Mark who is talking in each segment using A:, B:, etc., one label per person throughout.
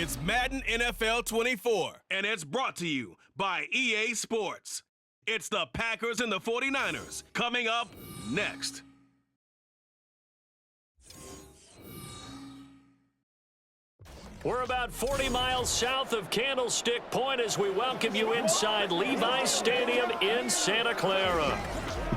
A: It's Madden NFL 24, and it's brought to you by EA Sports. It's the Packers and the 49ers coming up next.
B: We're about 40 miles south of Candlestick Point as we welcome you inside Levi's Stadium in Santa Clara.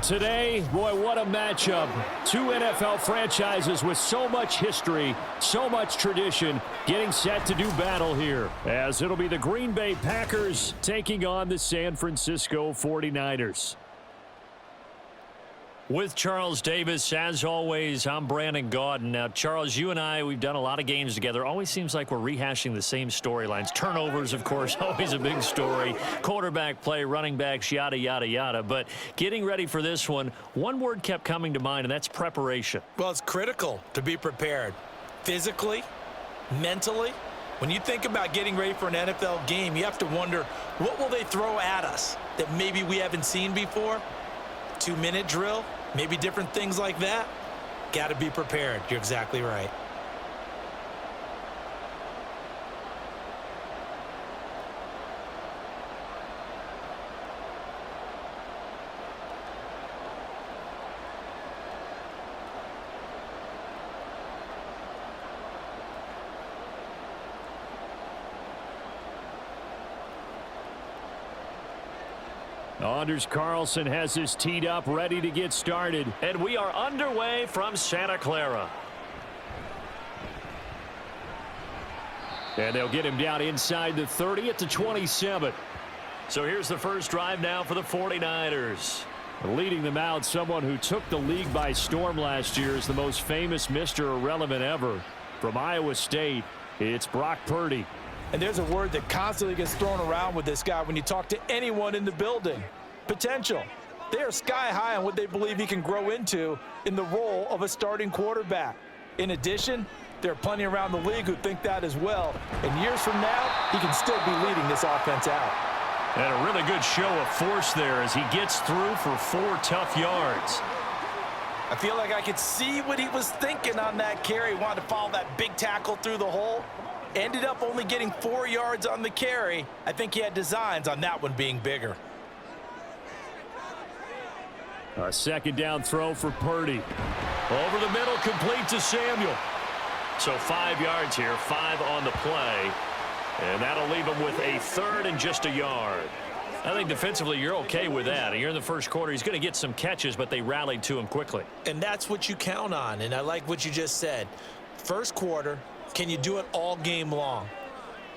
B: Today, boy, what a matchup. Two NFL franchises with so much history, so much tradition, getting set to do battle here, as it'll be the Green Bay Packers taking on the San Francisco 49ers. With Charles Davis, as always, I'm Brandon Gaudin. Now, Charles, you and I, we've done a lot of games together. Always seems like we're rehashing the same storylines. Turnovers, of course, always a big story. Quarterback play, running backs, yada, yada, yada. But getting ready for this one word kept coming to mind, and that's preparation.
C: Well, it's critical to be prepared. Physically, mentally. When you think about getting ready for an NFL game, you have to wonder, what will they throw at us that maybe we haven't seen before? 2-minute drill, maybe different things like that. Got to be prepared. You're exactly right.
B: Anders Carlson has this teed up, ready to get started. And we are underway from Santa Clara. And they'll get him down inside the 30 at the 27. So here's the first drive now for the 49ers. Leading them out, someone who took the league by storm last year is the most famous Mr. Irrelevant ever. From Iowa State, it's Brock Purdy.
C: And there's a word that constantly gets thrown around with this guy when you talk to anyone in the building. Potential. They are sky high on what they believe he can grow into in the role of a starting quarterback. In addition, there are plenty around the league who think that as well. And years from now, he can still be leading this offense out.
B: And a really good show of force there as he gets through for 4 tough yards.
C: I feel like I could see what he was thinking on that carry. Wanted to follow that big tackle through the hole. Ended up only getting 4 yards on the carry. I think he had designs on that one being bigger.
B: A second down throw for Purdy. Over the middle, complete to Samuel. So 5 yards here, 5 on the play. And that'll leave him with a 3rd and just a yard. I think defensively you're okay with that. You're in the first quarter. He's going to get some catches, but they rallied to him quickly.
C: And that's what you count on, and I like what you just said. First quarter, can you do it all game long?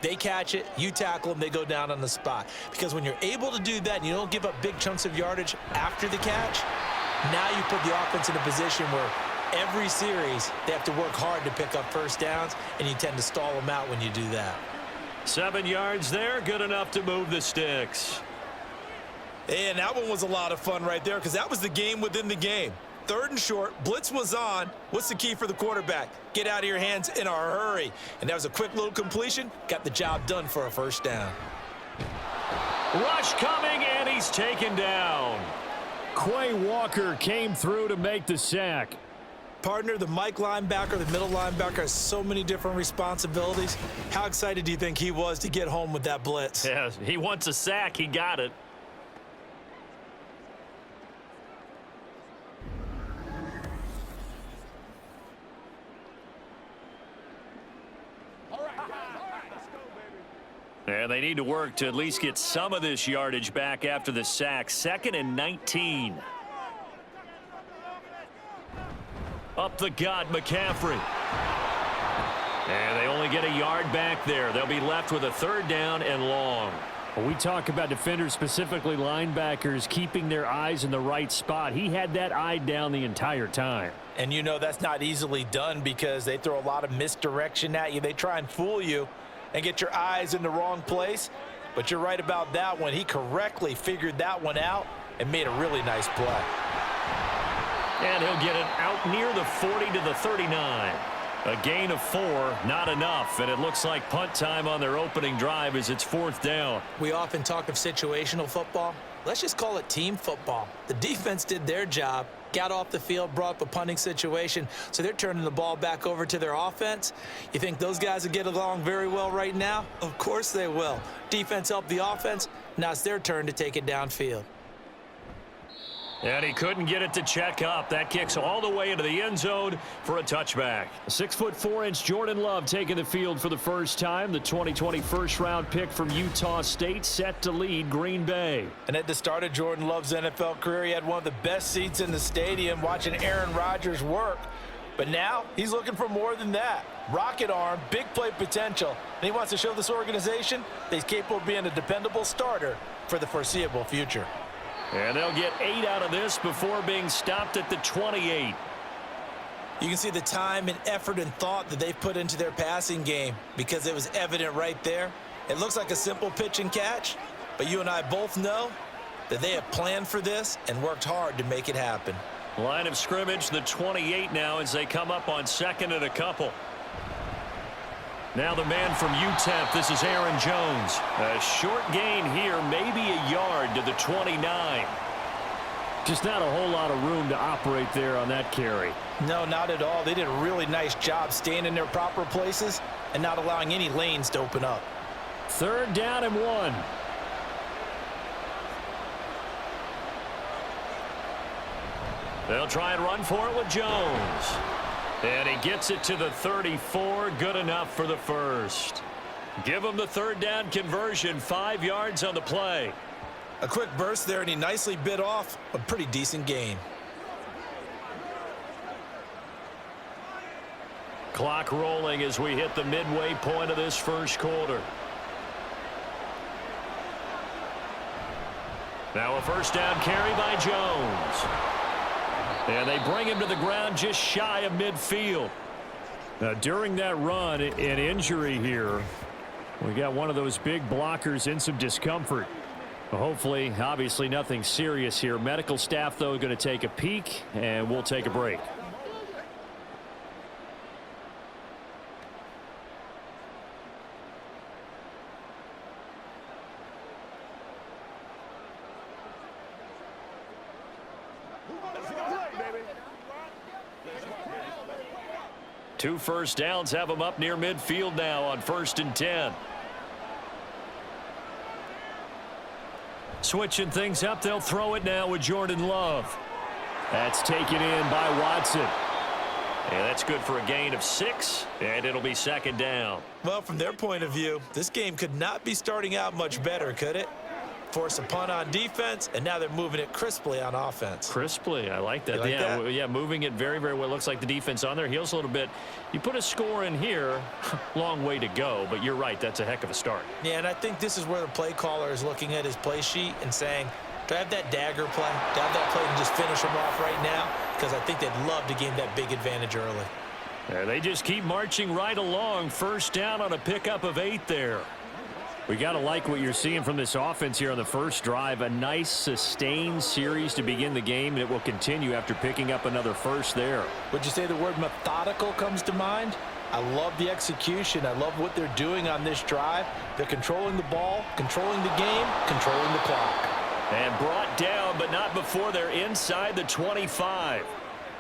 C: They catch it, you tackle them, they go down on the spot. Because when you're able to do that and you don't give up big chunks of yardage after the catch, now you put the offense in a position where every series they have to work hard to pick up first downs, and you tend to stall them out when you do that.
B: 7 yards there, good enough to move the sticks.
C: And that one was a lot of fun right there because that was the game within the game. 3rd and short, blitz was on. What's the key for the quarterback? Get out of your hands in a hurry. And that was a quick little completion. Got the job done for a first down.
B: Rush coming, and he's taken down. Quay Walker came through to make the sack.
C: Partner, the Mike linebacker, the middle linebacker, has so many different responsibilities. How excited do you think he was to get home with that blitz?
B: Yeah, he wants a sack. He got it. And they need to work to at least get some of this yardage back after the sack. 2nd and 19. Up the gut, McCaffrey. And they only get a yard back there. They'll be left with a 3rd down and long. When we talk about defenders, specifically linebackers, keeping their eyes in the right spot, he had that eye down the entire time.
C: And you know that's not easily done because they throw a lot of misdirection at you. They try and fool you and get your eyes in the wrong place. But you're right about that one. He correctly figured that one out and made a really nice play.
B: And he'll get it out near the 40 to the 39. A gain of 4, not enough. And it looks like punt time on their opening drive as it's 4th down.
C: We often talk of situational football. Let's just call it team football. The defense did their job. got off the field, brought up a punting situation, so they're turning the ball back over to their offense. You think those guys will get along very well right now? Of course they will. Defense helped the offense. Now it's their turn to take it downfield.
B: And he couldn't get it to check up. That kicks all the way into the end zone for a touchback.
D: 6'4" Jordan Love taking the field for the first time. The 2020 first-round pick from Utah State set to lead Green Bay.
C: And at the start of Jordan Love's NFL career, he had one of the best seats in the stadium watching Aaron Rodgers work. But now he's looking for more than that. Rocket arm, big play potential. And he wants to show this organization that he's capable of being a dependable starter for the foreseeable future.
B: And they'll get 8 out of this before being stopped at the 28.
C: You can see the time and effort and thought that they've put into their passing game because it was evident right there. It looks like a simple pitch and catch, but you and I both know that they have planned for this and worked hard to make it happen.
B: Line of scrimmage, the 28 now as they come up on second and a couple. Now the man from UTEP, this is Aaron Jones. A short gain here, maybe a yard to the 29.
D: Just not a whole lot of room to operate there on that carry.
C: No, not at all. They did a really nice job staying in their proper places and not allowing any lanes to open up.
D: 3rd down and 1.
B: They'll try and run for it with Jones. And he gets it to the 34. Good enough for the first. Give him the 3rd down conversion. 5 yards on the play.
C: A quick burst there, and he nicely bit off a pretty decent gain.
B: Clock rolling as we hit the midway point of this first quarter. Now a 1st down carry by Jones. And they bring him to the ground just shy of midfield.
D: Now, during that run, an injury here. We got one of those big blockers in some discomfort. Hopefully, obviously nothing serious here. Medical staff, though, going to take a peek, and we'll take a break.
B: Two 1st downs have them up near midfield now on 1st and 10. Switching things up, they'll throw it now with Jordan Love.
D: That's taken in by Watson.
B: And that's good for a gain of 6, and it'll be 2nd down.
C: Well, from their point of view, this game could not be starting out much better, could it? Force a punt on defense, and now they're moving it crisply on offense.
B: Crisply, I like that.
C: You like that?
B: Yeah, moving it very, very well. Looks like the defense on their heels a little bit. You put a score in here, long way to go, but you're right, that's a heck of a start.
C: Yeah, and I think this is where the play caller is looking at his play sheet and saying, do I have that dagger play? Do I have that play to just finish them off right now? Because I think they'd love to gain that big advantage early.
B: They just keep marching right along. 1st down on a pickup of 8 there.
D: We got to like what you're seeing from this offense here on the first drive. A nice sustained series to begin the game, and it will continue after picking up another first there.
C: Would you say the word methodical comes to mind? I love the execution. I love what they're doing on this drive. They're controlling the ball, controlling the game, controlling the clock.
B: And brought down, but not before they're inside the 25.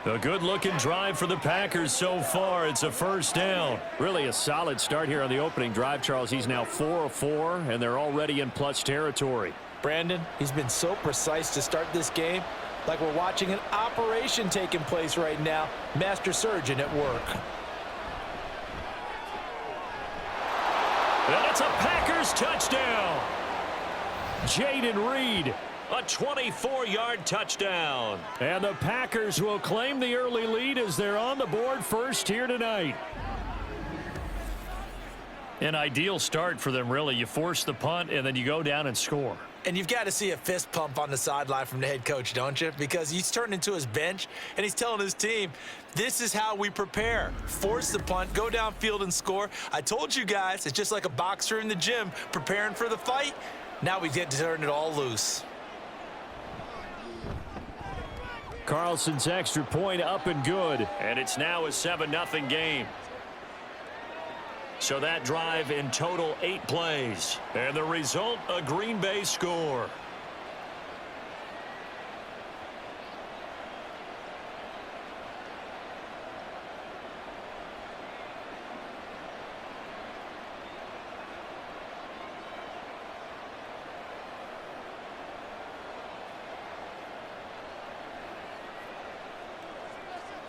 B: A good-looking drive for the Packers so far. It's a 1st down.
D: Really a solid start here on the opening drive, Charles. He's now 4 of 4, and they're already in plus territory.
C: Brandon, he's been so precise to start this game, like we're watching an operation taking place right now. Master surgeon at work.
B: And it's a Packers touchdown. Jayden Reed. A 24-yard touchdown.
D: And the Packers will claim the early lead as they're on the board first here tonight.
B: An ideal start for them, really. You force the punt, and then you go down and score.
C: And you've got to see a fist pump on the sideline from the head coach, don't you? Because he's turned into his bench, and he's telling his team, this is how we prepare. Force the punt, go downfield and score. I told you guys, it's just like a boxer in the gym preparing for the fight. Now we get to turn it all loose.
D: Carlson's extra point up and good.
B: And it's now a 7-0 game. So that drive in total 8 plays. And the result, a Green Bay score.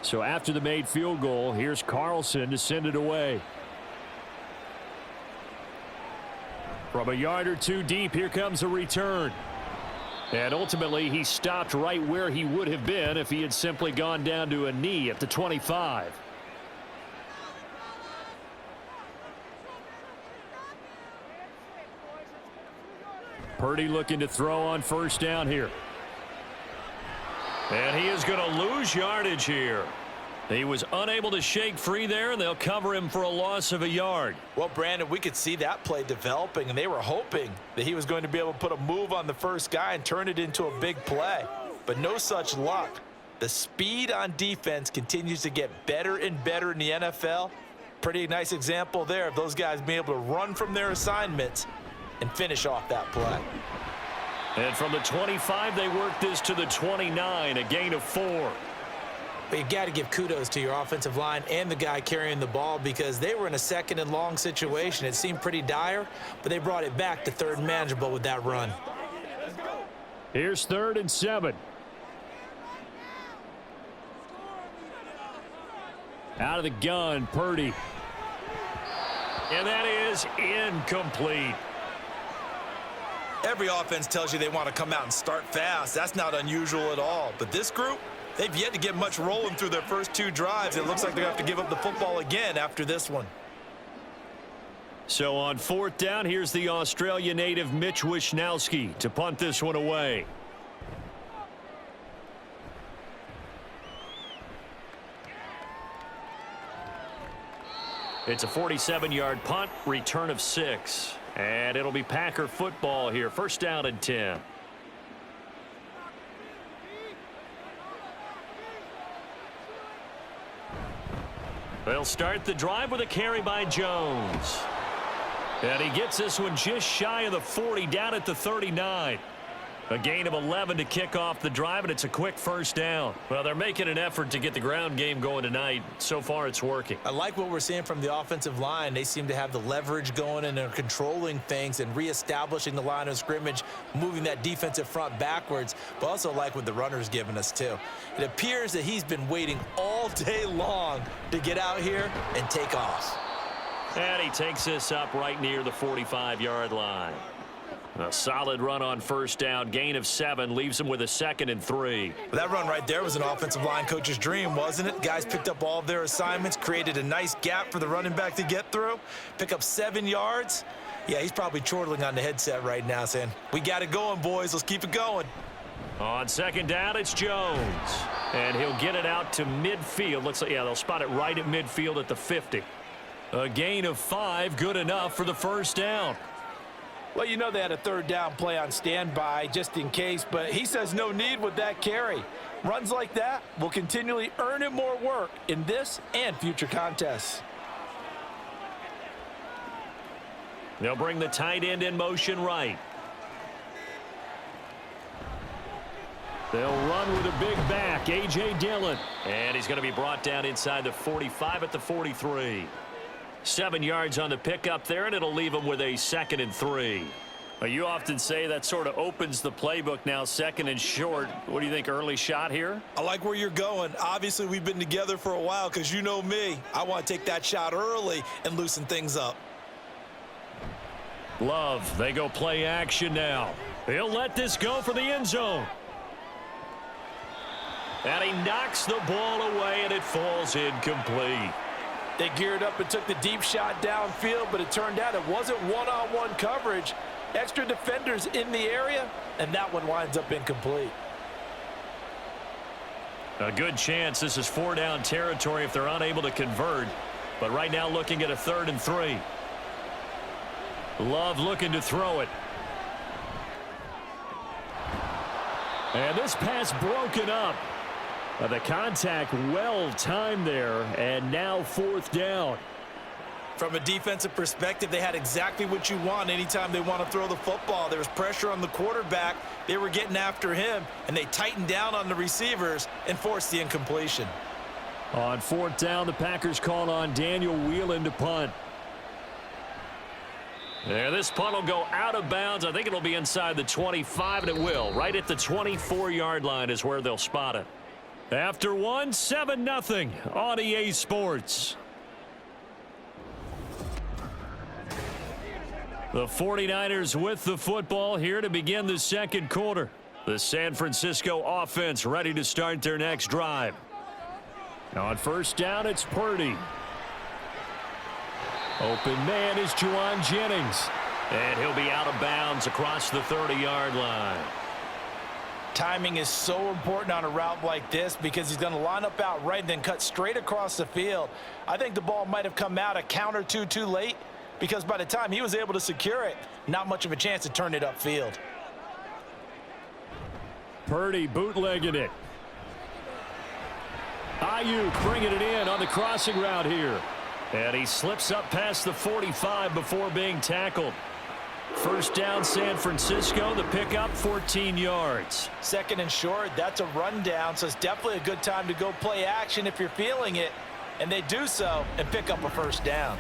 D: So after the made field goal, here's Carlson to send it away. From a yard or two deep, here comes a return. And ultimately, he stopped right where he would have been if he had simply gone down to a knee at the 25. Purdy looking to throw on first down here. And he is going to lose yardage here. He was unable to shake free there, and they'll cover him for a loss of a yard.
C: Well, Brandon, we could see that play developing, and they were hoping that he was going to be able to put a move on the first guy and turn it into a big play. But no such luck. The speed on defense continues to get better and better in the NFL. Pretty nice example there of those guys being able to run from their assignments and finish off that play.
B: And from the 25, they work this to the 29, a gain of 4.
C: But you got to give kudos to your offensive line and the guy carrying the ball because they were in a second and long situation. It seemed pretty dire, but they brought it back to third and manageable with that run.
D: Here's 3rd and 7. Out of the gun, Purdy.
B: And that is incomplete.
C: Every offense tells you they want to come out and start fast. That's not unusual at all. But this group, they've yet to get much rolling through their first 2 drives. It looks like they're going to have to give up the football again after this one.
B: So on 4th down, here's the Australia native Mitch Wishnowski to punt this one away. It's a 47-yard punt, return of 6. And it'll be Packer football here. First down and 10. They'll start the drive with a carry by Jones. And he gets this one just shy of the 40, down at the 39. A gain of 11 to kick off the drive, and it's a quick first down. Well, they're making an effort to get the ground game going tonight. So far, it's working.
C: I like what we're seeing from the offensive line. They seem to have the leverage going, and they're controlling things and reestablishing the line of scrimmage, moving that defensive front backwards, but also like what the runner's giving us, too. It appears that he's been waiting all day long to get out here and take off.
B: And he takes this up right near the 45-yard line. A solid run on first down, gain of 7, leaves him with a 2nd and 3.
C: That run right there was an offensive line coach's dream, wasn't it? Guys picked up all of their assignments, created a nice gap for the running back to get through, pick up 7 yards. Yeah, he's probably chortling on the headset right now saying, we got it going, boys. Let's keep it going.
B: On 2nd down, it's Jones. And he'll get it out to midfield. Looks like, yeah, they'll spot it right at midfield at the 50. A gain of 5, good enough for the first down.
C: Well, you know they had a 3rd down play on standby just in case, but he says no need with that carry. Runs like that will continually earn him more work in this and future contests.
B: They'll bring the tight end in motion right.
D: They'll run with a big back, A.J. Dillon.
B: And he's going to be brought down inside the 45 at the 43. 7 yards on the pickup there, and it'll leave him with a 2nd and 3.
D: Well, you often say that sort of opens the playbook now, 2nd and short. What do you think, early shot here?
C: I like where you're going. Obviously, we've been together for a while because you know me. I want to take that shot early and loosen things up.
B: Love, they go play action now. He'll let this go for the end zone. And he knocks the ball away, and it falls incomplete.
C: They geared up and took the deep shot downfield, but it turned out it wasn't one-on-one coverage. Extra defenders in the area, and that one winds up incomplete.
B: A good chance this is 4-down territory if they're unable to convert. But right now looking at a 3rd and 3. Love looking to throw it.
D: And this pass broken up. The contact well timed there, and now 4th down.
C: From a defensive perspective, they had exactly what you want anytime they want to throw the football. There was pressure on the quarterback. They were getting after him, and they tightened down on the receivers and forced the incompletion.
D: On 4th down, the Packers called on Daniel Whelan to punt.
B: There, this punt will go out of bounds. I think it'll be inside the 25, and it will. Right at the 24-yard line is where they'll spot it.
D: After one, 7-0 on EA Sports. The 49ers with the football here to begin the second quarter. The San Francisco offense ready to start their next drive. On first down, it's Purdy. Open man is Juwan Jennings. And he'll be out of bounds across the 30-yard line.
C: Timing is so important on a route like this because he's going to line up out right and then cut straight across the field. I think the ball might have come out a count or two too late because by the time he was able to secure it, not much of a chance to turn it upfield.
D: Purdy bootlegging it. Ayuk bringing it in on the crossing route here. And he slips up past the 45 before being tackled. First down, San Francisco. The pickup, 14 yards.
C: Second and short, that's a rundown, so it's definitely a good time to go play action if you're feeling it. And they do so and pick up a first down.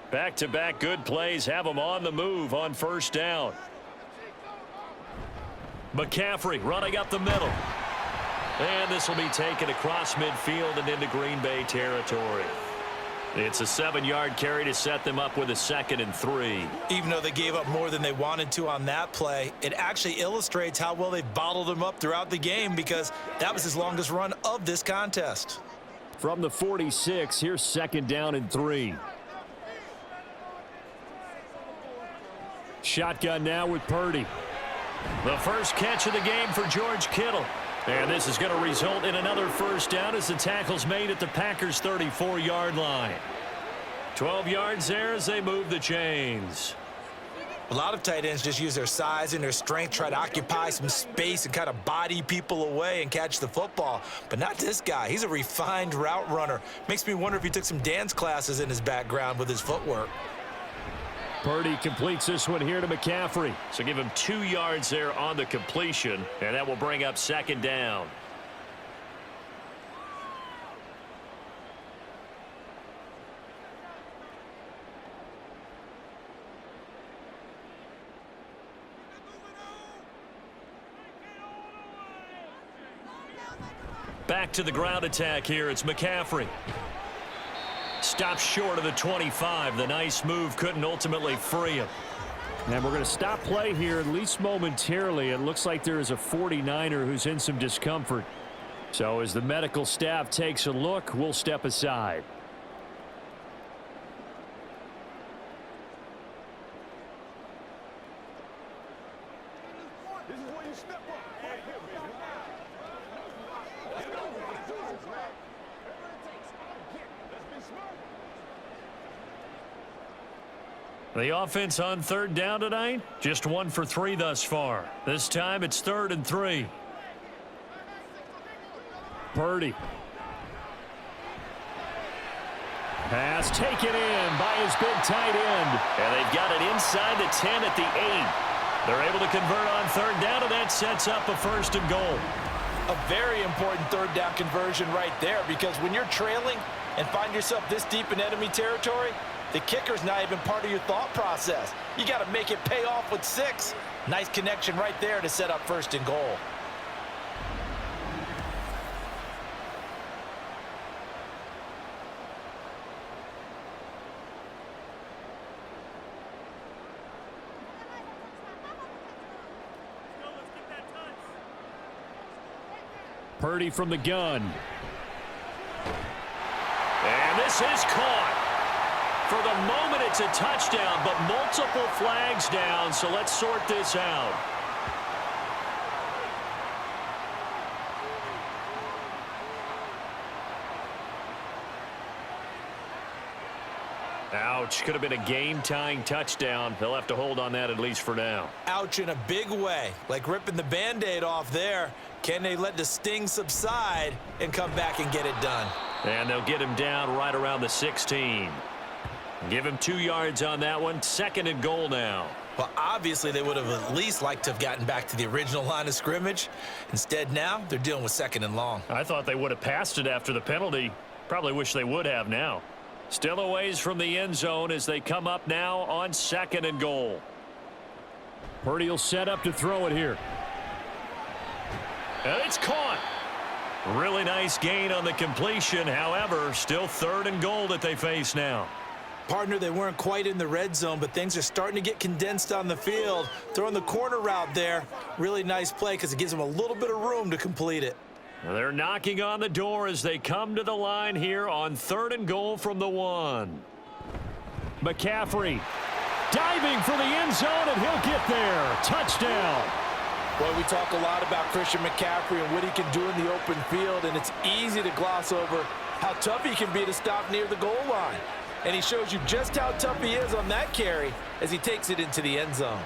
D: Back-to-back good plays have them on the move on first down. McCaffrey running up the middle. And this will be taken across midfield and into Green Bay territory. It's a 7-yard carry to set them up with a 2nd and 3.
C: Even though they gave up more than they wanted to on that play, it actually illustrates how well they've bottled them up throughout the game because that was his longest run of this contest.
D: From the 46, here's 2nd down and 3. Shotgun now with Purdy. The first catch of the game for George Kittle. And this is going to result in another first down as the tackle's made at the Packers' 34-yard line. 12 yards there as they move the chains.
C: A lot of tight ends just use their size and their strength, try to occupy some space and kind of body people away and catch the football. But not this guy. He's a refined route runner. Makes me wonder if he took some dance classes in his background with his footwork.
D: Purdy completes this one here to McCaffrey.
B: So give him 2 yards there on the completion, and that will bring up 2nd down.
D: Back to the ground attack here. It's McCaffrey. Stops short of the 25. The nice move couldn't ultimately free him. And we're going to stop play here, at least momentarily. It looks like there is a 49er who's in some discomfort. So as the medical staff takes a look, we'll step aside. The offense on 3rd down tonight, just 1 for 3 thus far. This time it's 3rd and 3. Purdy. Pass taken in by his big tight end.
B: And they've got it inside the 10 at the 8.
D: They're able to convert on 3rd down, and that sets up a 1st and goal.
C: A very important 3rd down conversion right there because when you're trailing and find yourself this deep in enemy territory, the kicker's not even part of your thought process. You got to make it pay off with 6. Nice connection right there to set up 1st and goal.
D: Purdy from the gun.
B: And this is caught. For the moment, it's a touchdown, but multiple flags down, so let's sort this out.
D: Ouch. Could have been a game-tying touchdown. They'll have to hold on that at least for now.
C: Ouch in a big way, like ripping the Band-Aid off there. Can they let the sting subside and come back and get it done?
D: And they'll get him down right around the 16. Give him 2 yards on that one. 2nd and goal now.
C: Well, obviously, they would have at least liked to have gotten back to the original line of scrimmage. Instead, now, they're dealing with 2nd and long.
D: I thought they would have passed it after the penalty. Probably wish they would have now. Still a ways from the end zone as they come up now on 2nd and goal. Purdy will set up to throw it here.
B: And it's caught. Really nice gain on the completion. However, still 3rd and goal that they face now.
C: Partner, they weren't quite in the red zone, but things are starting to get condensed on the field. Throwing the corner route there. Really nice play because it gives them a little bit of room to complete it.
B: They're knocking on the door as they come to the line here on 3rd and goal from the 1.
D: McCaffrey diving for the end zone, and he'll get there. Touchdown.
C: Boy, we talk a lot about Christian McCaffrey and what he can do in the open field, and it's easy to gloss over how tough he can be to stop near the goal line. And he shows you just how tough he is on that carry as he takes it into the end zone.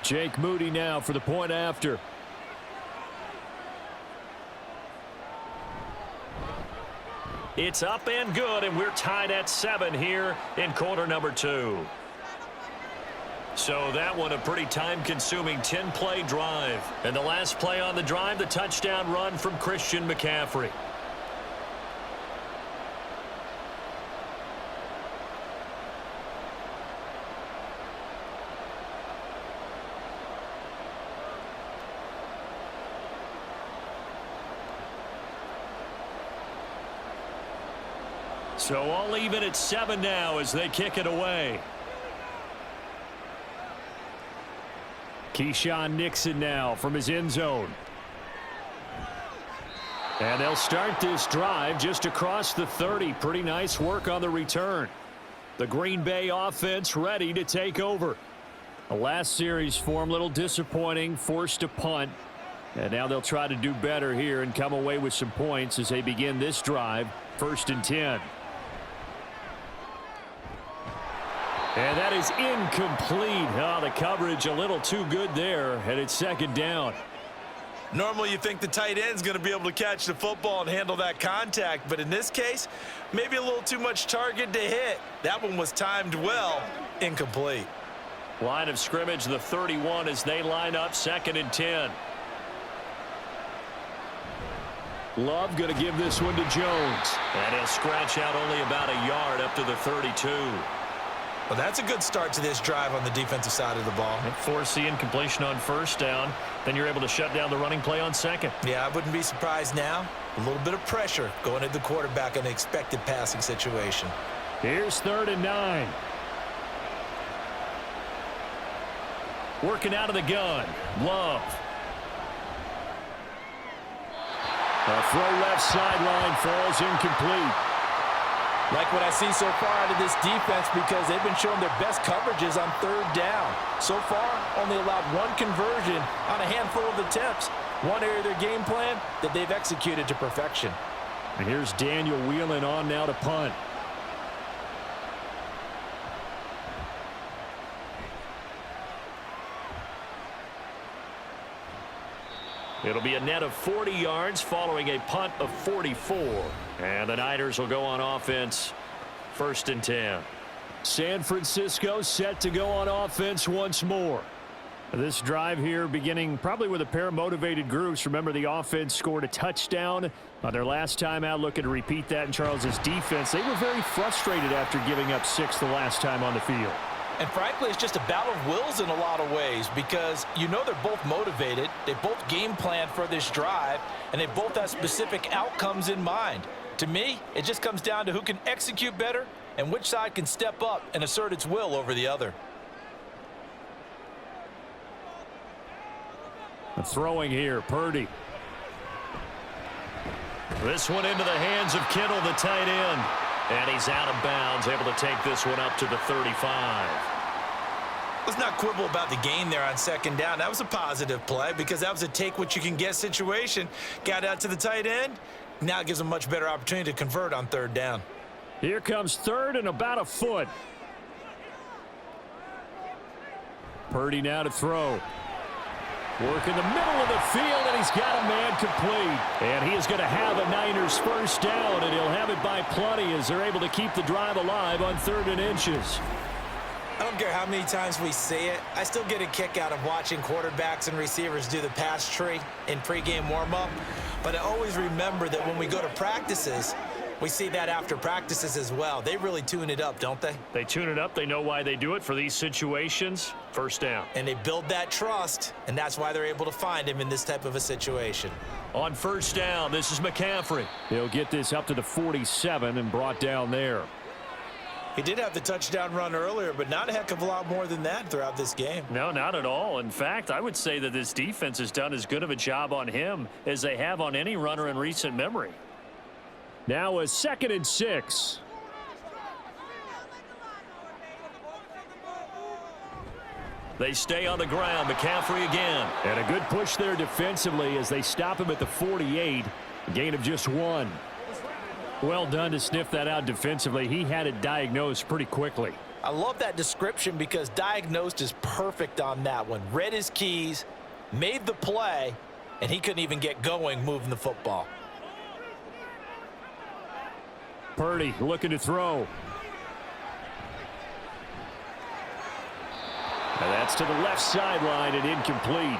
D: Jake Moody now for the point after.
B: It's up and good, and we're tied at 7 here in quarter number 2. So that one a pretty time-consuming 10-play drive. And the last play on the drive, the touchdown run from Christian McCaffrey. So all even at 7 now as they kick it away.
D: Keyshawn Nixon now from his end zone. And they'll start this drive just across the 30. Pretty nice work on the return. The Green Bay offense ready to take over. The last series for them, a little disappointing, forced a punt. And now they'll try to do better here and come away with some points as they begin this drive, 1st and 10. And that is incomplete. Oh, the coverage a little too good there, and it's 2nd down.
C: Normally you think the tight end's going to be able to catch the football and handle that contact, but in this case, maybe a little too much target to hit. That one was timed well, incomplete.
B: Line of scrimmage, the 31 as they line up, 2nd and 10.
D: Love going to give this one to Jones.
B: And he'll scratch out only about a yard up to the 32.
C: Well, that's a good start to this drive on the defensive side of the ball.
B: Force the incompletion on 1st down. Then you're able to shut down the running play on 2nd.
C: Yeah, I wouldn't be surprised now. A little bit of pressure going at the quarterback in an expected passing situation.
D: Here's 3rd and 9. Working out of the gun. Love. A throw left sideline falls incomplete.
C: Like what I see so far out of this defense because they've been showing their best coverages on 3rd down. So far, only allowed 1 conversion on a handful of attempts. One area of their game plan that they've executed to perfection.
D: And here's Daniel Whelan on now to punt.
B: It'll be a net of 40 yards following a punt of 44. And the Niners will go on offense, 1st and 10.
D: San Francisco set to go on offense once more. This drive here beginning probably with a pair of motivated groups. Remember, the offense scored a touchdown on their last time out. Looking to repeat that in Charles's defense. They were very frustrated after giving up 6 the last time on the field.
C: And frankly, it's just a battle of wills in a lot of ways because you know they're both motivated. They both game plan for this drive, and they both have specific outcomes in mind. To me, it just comes down to who can execute better and which side can step up and assert its will over the other.
D: Throwing here, Purdy.
B: This one into the hands of Kittle, the tight end. And he's out of bounds, able to take this one up to the 35.
C: Let's not quibble about the gain there on 2nd down. That was a positive play because that was a take-what-you-can-get situation. Got out to the tight end. Now it gives them a much better opportunity to convert on 3rd down.
D: Here comes 3rd and about a foot. Purdy now to throw. Work in the middle of the field, and he's got a man complete. And he is going to have a Niners 1st down, and he'll have it by plenty as they're able to keep the drive alive on 3rd and inches.
C: I don't care how many times we say it. I still get a kick out of watching quarterbacks and receivers do the pass tree in pregame warm-up. But I always remember that when we go to practices, We see that after practices as well. They really tune it up, don't they?
D: They tune it up. They know why they do it for these situations. First down.
C: And they build that trust, and that's why they're able to find him in this type of a situation.
B: On first down, this is McCaffrey.
D: He'll get this up to the 47 and brought down there.
C: He did have the touchdown run earlier, but not a heck of a lot more than that throughout this game.
D: No, not at all. In fact, I would say that this defense has done as good of a job on him as they have on any runner in recent memory. Now a 2nd and 6.
B: They stay on the ground. McCaffrey again.
D: And a good push there defensively as they stop him at the 48. A gain of just 1. Well done to sniff that out defensively. He had it diagnosed pretty quickly.
C: I love that description because diagnosed is perfect on that one. Read his keys, made the play, and he couldn't even get going moving the football.
D: Purdy looking to throw. And that's to the left sideline and incomplete.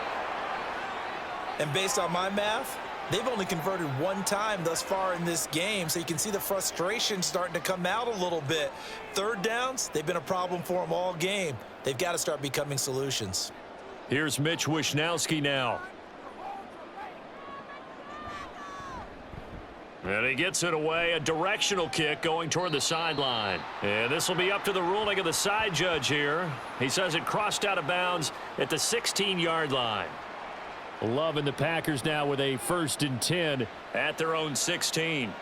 C: And based on my math, they've only converted 1 time thus far in this game, so you can see the frustration starting to come out a little bit. 3rd downs, they've been a problem for them all game. They've got to start becoming solutions.
B: Here's Mitch Wishnowski now. And he gets it away, a directional kick going toward the sideline. And this will be up to the ruling of the side judge here. He says it crossed out of bounds at the 16-yard line.
D: Loving the Packers now with a 1st and 10
B: at their own 16.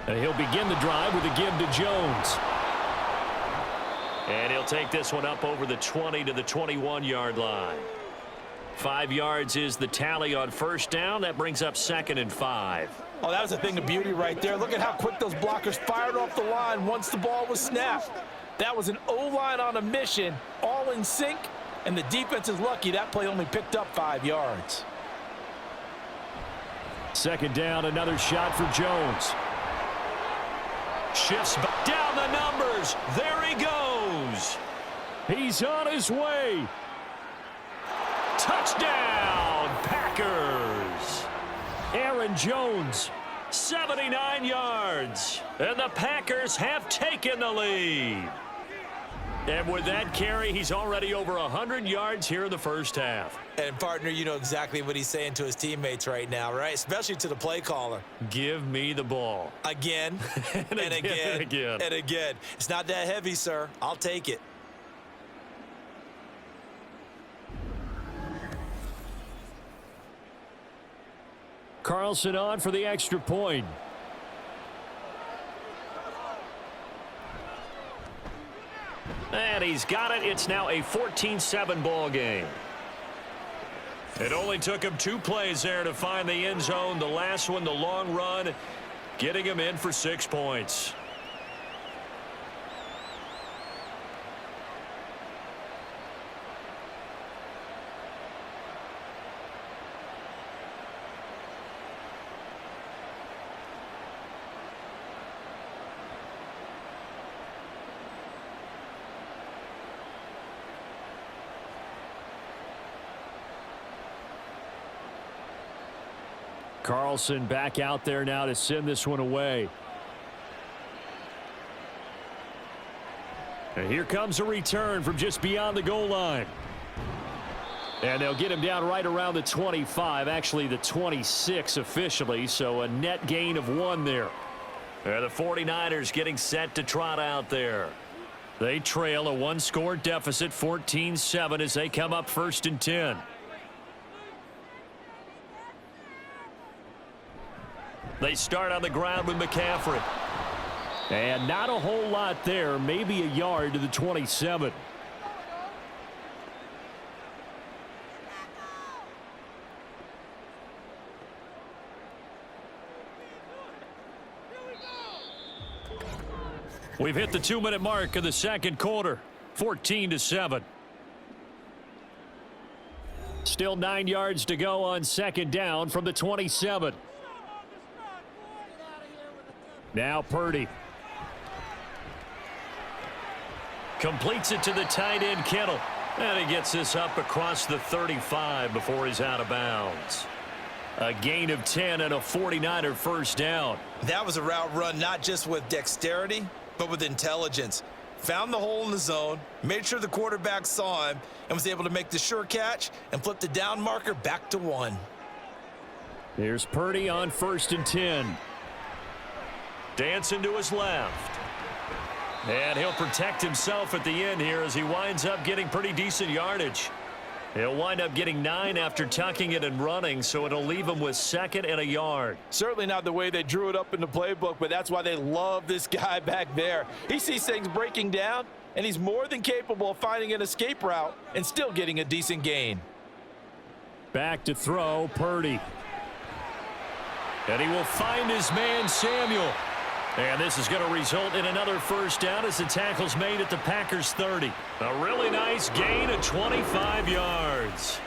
D: And he'll begin the drive with a give to Jones.
B: And he'll take this one up over the 20 to the 21-yard line. 5 yards is the tally on first down. That brings up 2nd and 5.
C: Oh, that was a thing of beauty right there. Look at how quick those blockers fired off the line once the ball was snapped. That was an O-line on a mission, all in sync, and the defense is lucky that play only picked up 5 yards.
D: 2nd down, another shot for Jones.
B: Shifts back down the numbers. There he goes.
D: He's on his way.
B: Touchdown, Packers.
D: Aaron Jones.
B: 79 yards. And the Packers have taken the lead. And with that carry, he's already over 100 yards here in the first half.
C: And, partner, you know exactly what he's saying to his teammates right now, right? Especially to the play caller.
B: Give me the ball.
C: Again, and again,
B: and again.
C: And again. It's not that heavy, sir. I'll take it.
D: Carlson on for the extra point.
B: And he's got it. It's now a 14-7 ball game. It only took him 2 plays there to find the end zone. The last one, the long run, getting him in for 6 points.
D: Carlson back out there now to send this one away. And here comes a return from just beyond the goal line. And they'll get him down right around the 25, actually the 26 officially, so a net gain of 1 there.
B: And the 49ers getting set to trot out there.
D: They trail a 1-score deficit, 14-7, as they come up 1st and 10.
B: They start on the ground with McCaffrey.
D: And not a whole lot there, maybe a yard to the 27.
B: We've hit the 2-minute mark of the second quarter, 14-7.
D: Still 9 yards to go on 2nd down from the 27. Now Purdy.
B: Completes it to the tight end, Kittle. And he gets this up across the 35 before he's out of bounds.
D: A gain of 10 and a 49er first down.
C: That was a route run not just with dexterity, but with intelligence. Found the hole in the zone, made sure the quarterback saw him, and was able to make the sure catch and flip the down marker back to 1.
D: Here's Purdy on 1st and 10.
B: Dancing to his left. And he'll protect himself at the end here as he winds up getting pretty decent yardage. He'll wind up getting 9 after tucking it and running, so it'll leave him with 2nd and a yard.
C: Certainly not the way they drew it up in the playbook, but that's why they love this guy back there. He sees things breaking down, and he's more than capable of finding an escape route and still getting a decent gain.
D: Back to throw, Purdy.
B: And he will find his man, Samuel. And this is going to result in another first down as the tackle's made at the Packers' 30. A really nice gain of 25 yards.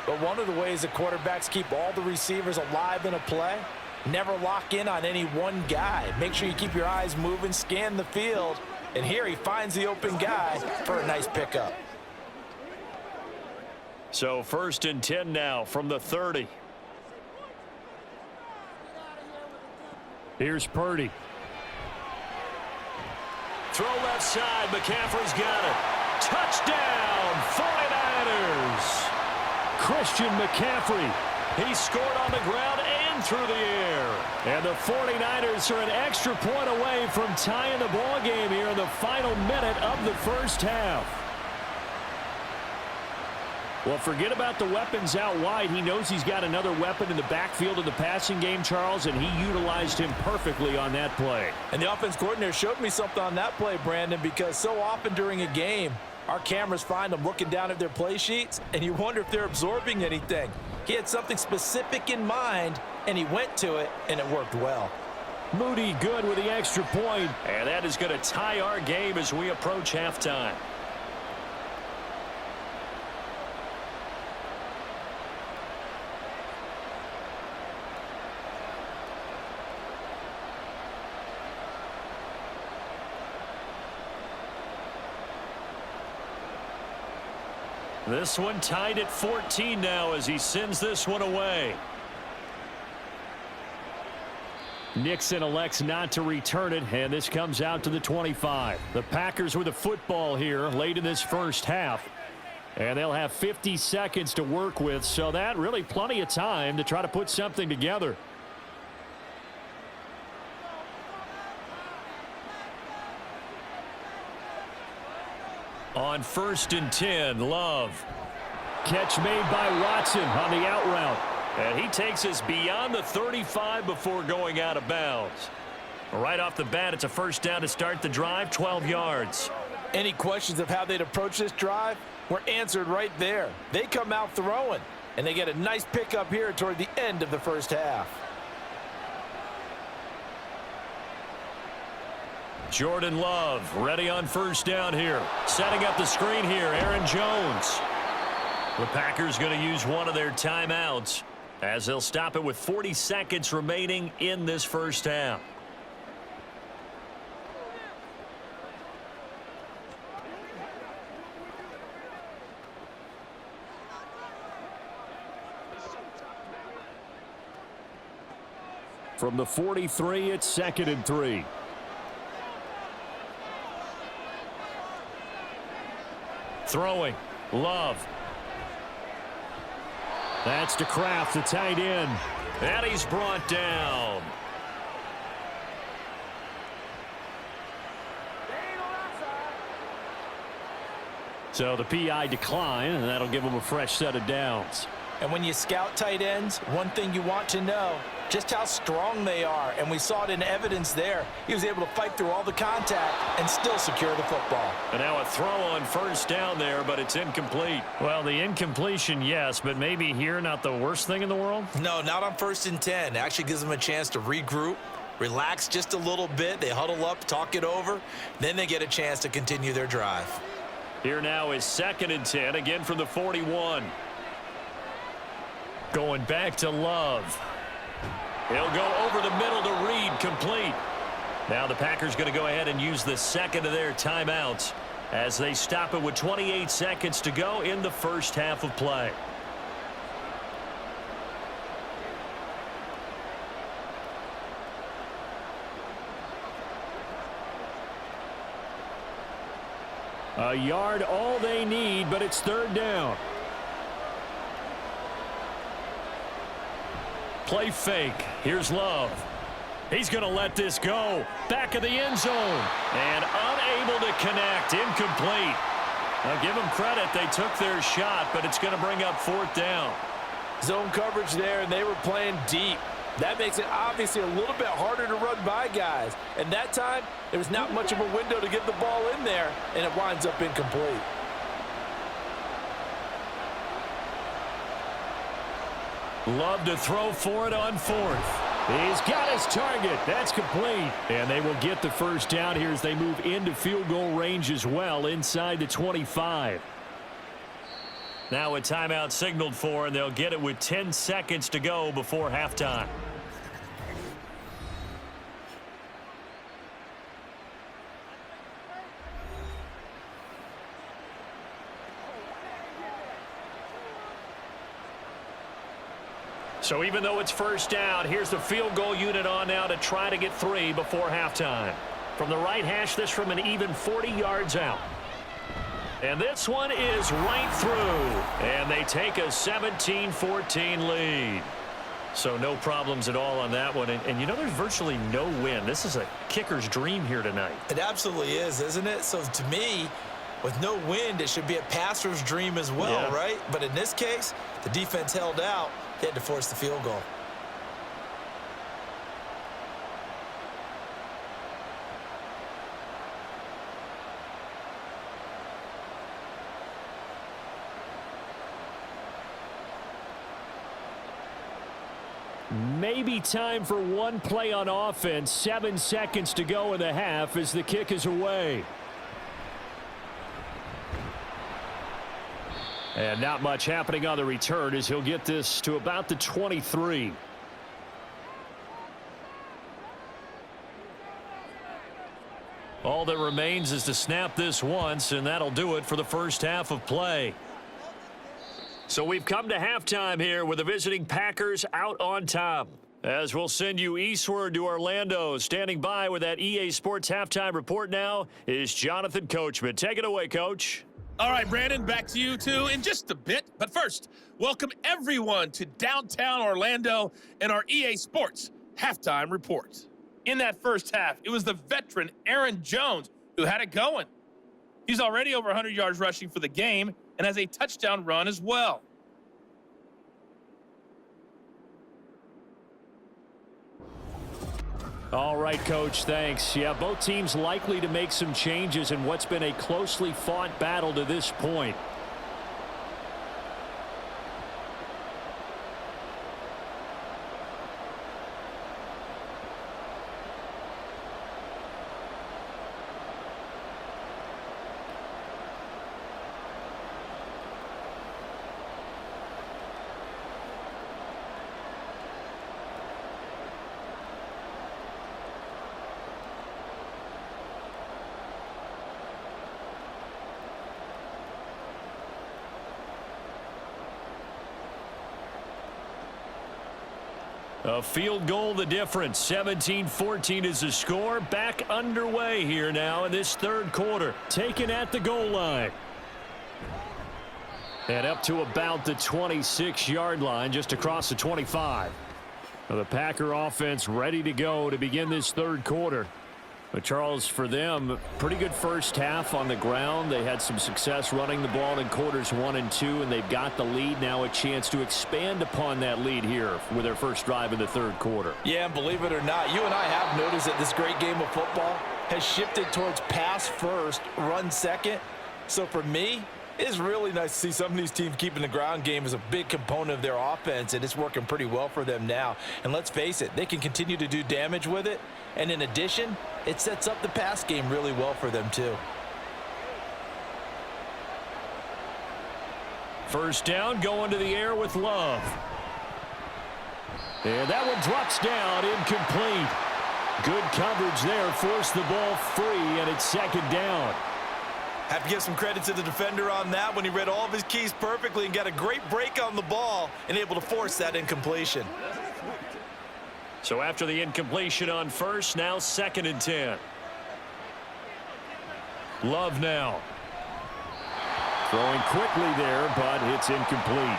C: But one of the ways that quarterbacks keep all the receivers alive in a play, never lock in on any one guy. Make sure you keep your eyes moving, scan the field. And here he finds the open guy for a nice pickup.
B: So 1st and 10 now from the 30.
D: Here's Purdy.
B: Throw left side. McCaffrey's got it. Touchdown, 49ers.
D: Christian McCaffrey.
B: He scored on the ground and through the air.
D: And the 49ers are an extra point away from tying the ball game here in the final minute of the first half. Well, forget about the weapons out wide. He knows he's got another weapon in the backfield of the passing game, Charles, and he utilized him perfectly on that play.
C: And the offense coordinator showed me something on that play, Brandon, because so often during a game, our cameras find them looking down at their play sheets, and you wonder if they're absorbing anything. He had something specific in mind, and he went to it, and it worked well.
D: Moody good with the extra point.
B: And that is going to tie our game as we approach halftime. This one tied at 14 now as he sends this one away.
D: Nixon elects not to return it, and this comes out to the 25. The Packers with the football here late in this first half, and they'll have 50 seconds to work with, so that really plenty of time to try to put something together.
B: On 1st and 10, Love.
D: Catch made by Watson on the out route.
B: And he takes us beyond the 35 before going out of bounds. Right off the bat, it's a first down to start the drive, 12 yards.
C: Any questions of how they'd approach this drive were answered right there. They come out throwing, and they get a nice pickup here toward the end of the first half.
B: Jordan Love ready on first down here. Setting up the screen here, Aaron Jones. The Packers going to use one of their timeouts as they'll stop it with 40 seconds remaining in this first half.
D: From the 43, it's 2nd and 3.
B: Throwing, Love.
D: That's to Kraft, the tight end.
B: And he's brought down.
D: So the PI decline, and that'll give him a fresh set of downs.
C: And when you scout tight ends, one thing you want to know, just how strong they are. And we saw it in evidence there. He was able to fight through all the contact and still secure the football.
B: And now a throw on first down there, but it's incomplete.
D: Well, the incompletion, yes, but maybe here not the worst thing in the world?
C: No, not on 1st and 10. It actually gives them a chance to regroup, relax just a little bit. They huddle up, talk it over. Then they get a chance to continue their drive.
B: Here now is 2nd and 10, again from the 41. Going back to Love. He'll go over the middle to Reed, complete. Now the Packers going to go ahead and use the second of their timeouts as they stop it with 28 seconds to go in the first half of play.
D: A yard, all they need, but it's third down. Play fake. Here's Love. He's going to let this go. Back of the end zone. And unable to connect. Incomplete. Now give them credit. They took their shot, but it's going to bring up fourth down.
C: Zone coverage there, and they were playing deep. That makes it obviously a little bit harder to run by guys. And that time, there was not much of a window to get the ball in there, and it winds up incomplete.
D: Love to throw for it on fourth. He's got his target. That's complete. And they will get the first down here as they move into field goal range as well inside the 25. Now a timeout signaled for, and they'll get it with 10 seconds to go before halftime. So even though it's first down, here's the field goal unit on now to try to get 3 before halftime. From the right hash, this from an even 40 yards out. And this one is right through. And they take a 17-14 lead. So no problems at all on that one. And you know, there's virtually no wind. This is a kicker's dream here tonight.
C: It absolutely is, isn't it? So to me, with no wind, it should be a passer's dream as well, right? But in this case, the defense held out. They had to force the field goal.
D: Maybe time for one play on offense. 7 seconds to go in the half as the kick is away. And not much happening on the return as he'll get this to about the 23. All that remains is to snap this once, and that'll do it for the first half of play. So we've come to halftime here with the visiting Packers out on top. As we'll send you eastward to Orlando. Standing by with that EA Sports halftime report now is Jonathan Coachman. Take it away, Coach.
E: All right, Brandon, back to you two in just a bit. But first, welcome everyone to downtown Orlando and our EA Sports halftime report. In that first half, it was the veteran Aaron Jones who had it going. He's already over 100 yards rushing for the game and has a touchdown run as well.
D: All right, Coach, thanks. Yeah, both teams likely to make some changes in what's been a closely fought battle to this point. A field goal the difference. 17-14 is the score. Back underway here now in this third quarter. Taken at the goal line. And up to about the 26-yard line, just across the 25. Now the Packer offense ready to go to begin this third quarter. But Charles, for them, pretty good first half on the ground. They had some success running the ball in quarters 1 and 2, and they've got the lead now, a chance to expand upon that lead here with their first drive in the third quarter.
C: Yeah, and believe it or not, you and I have noticed that this great game of football has shifted towards pass first, run second. So for me, it's really nice to see some of these teams keeping the ground game as a big component of their offense, and it's working pretty well for them now. And let's face it, they can continue to do damage with it. And in addition, it sets up the pass game really well for them too.
D: First down, going to the air with Love. And that one drops down, incomplete. Good coverage there, forced the ball free, and it's second down.
C: Have to give some credit to the defender on that when he read all of his keys perfectly and got a great break on the ball and able to force that incompletion.
D: So after the incompletion on first, now 2nd and 10. Love now. Throwing quickly there, but it's incomplete.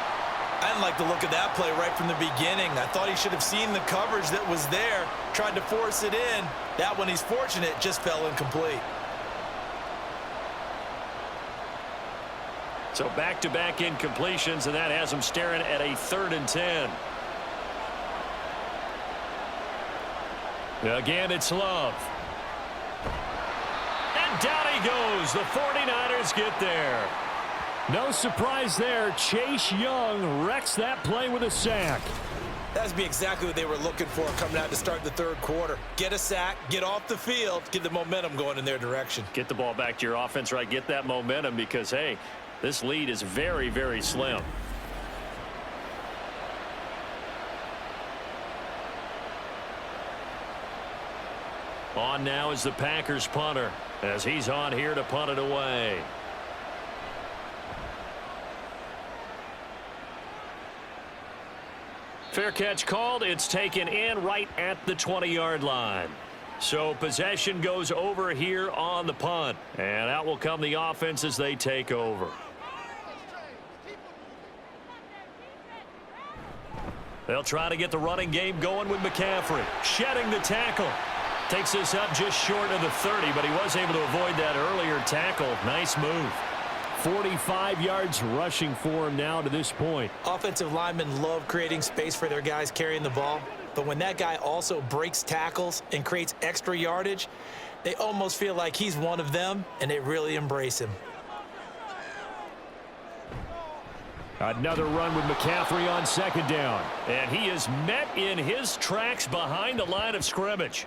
C: I didn't like the look of that play right from the beginning. I thought he should have seen the coverage that was there, tried to force it in. That one, he's fortunate, just fell incomplete.
D: So back-to-back incompletions, and that has him staring at a 3rd and 10. Again, it's Love. And down he goes. The 49ers get there. No surprise there. Chase Young wrecks that play with a sack.
C: That's be exactly what they were looking for coming out to start the 3rd quarter. Get a sack, get off the field, get the momentum going in their direction.
D: Get the ball back to your offense, right? Get that momentum because, hey, this lead is very, very slim. On now is the Packers punter as he's on here to punt it away. Fair catch called. It's taken in right at the 20-yard line. So possession goes over here on the punt. And out will come the offense as they take over. They'll try to get the running game going with McCaffrey. Shedding the tackle. Takes this up just short of the 30, but he was able to avoid that earlier tackle. Nice move. 45 yards rushing for him now to this point.
C: Offensive linemen love creating space for their guys carrying the ball, but when that guy also breaks tackles and creates extra yardage, they almost feel like he's one of them, and they really embrace him.
D: Another run with McCaffrey on 2nd down, and he is met in his tracks behind the line of scrimmage.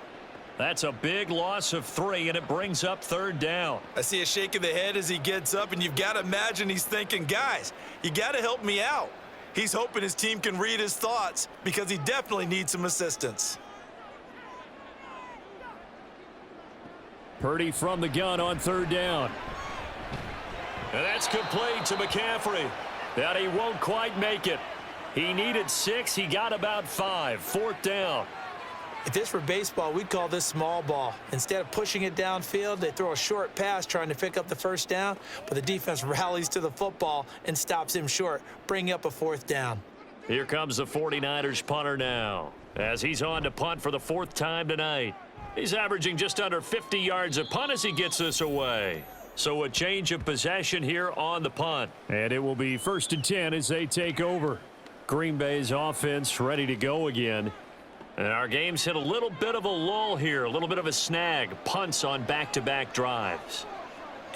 D: That's a big loss of 3, and it brings up 3rd down.
C: I see a shake of the head as he gets up, and you've got to imagine he's thinking, guys, you got to help me out. He's hoping his team can read his thoughts because he definitely needs some assistance.
D: Purdy from the gun on 3rd down. And that's complete to McCaffrey. That he won't quite make it. He needed 6. He got about 5. 4th down.
C: If this were baseball, we'd call this small ball. Instead of pushing it downfield, they throw a short pass trying to pick up the 1st down, but the defense rallies to the football and stops him short, bringing up a 4th down.
D: Here comes the 49ers punter now, as he's on to punt for the 4th time tonight. He's averaging just under 50 yards a punt as he gets this away. So a change of possession here on the punt. And it will be 1st and 10 as they take over. Green Bay's offense ready to go again. And our game's hit a little bit of a lull here, a little bit of a snag. Punts on back-to-back drives.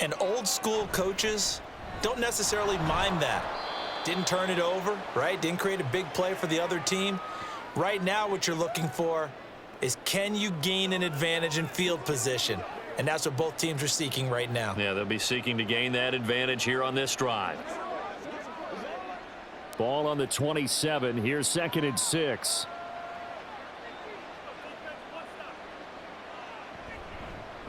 C: And old-school coaches don't necessarily mind that. Didn't turn it over, right? Didn't create a big play for the other team. Right now what you're looking for is can you gain an advantage in field position? And that's what both teams are seeking right now.
D: Yeah, they'll be seeking to gain that advantage here on this drive. Ball on the 27. Here's 2nd and 6.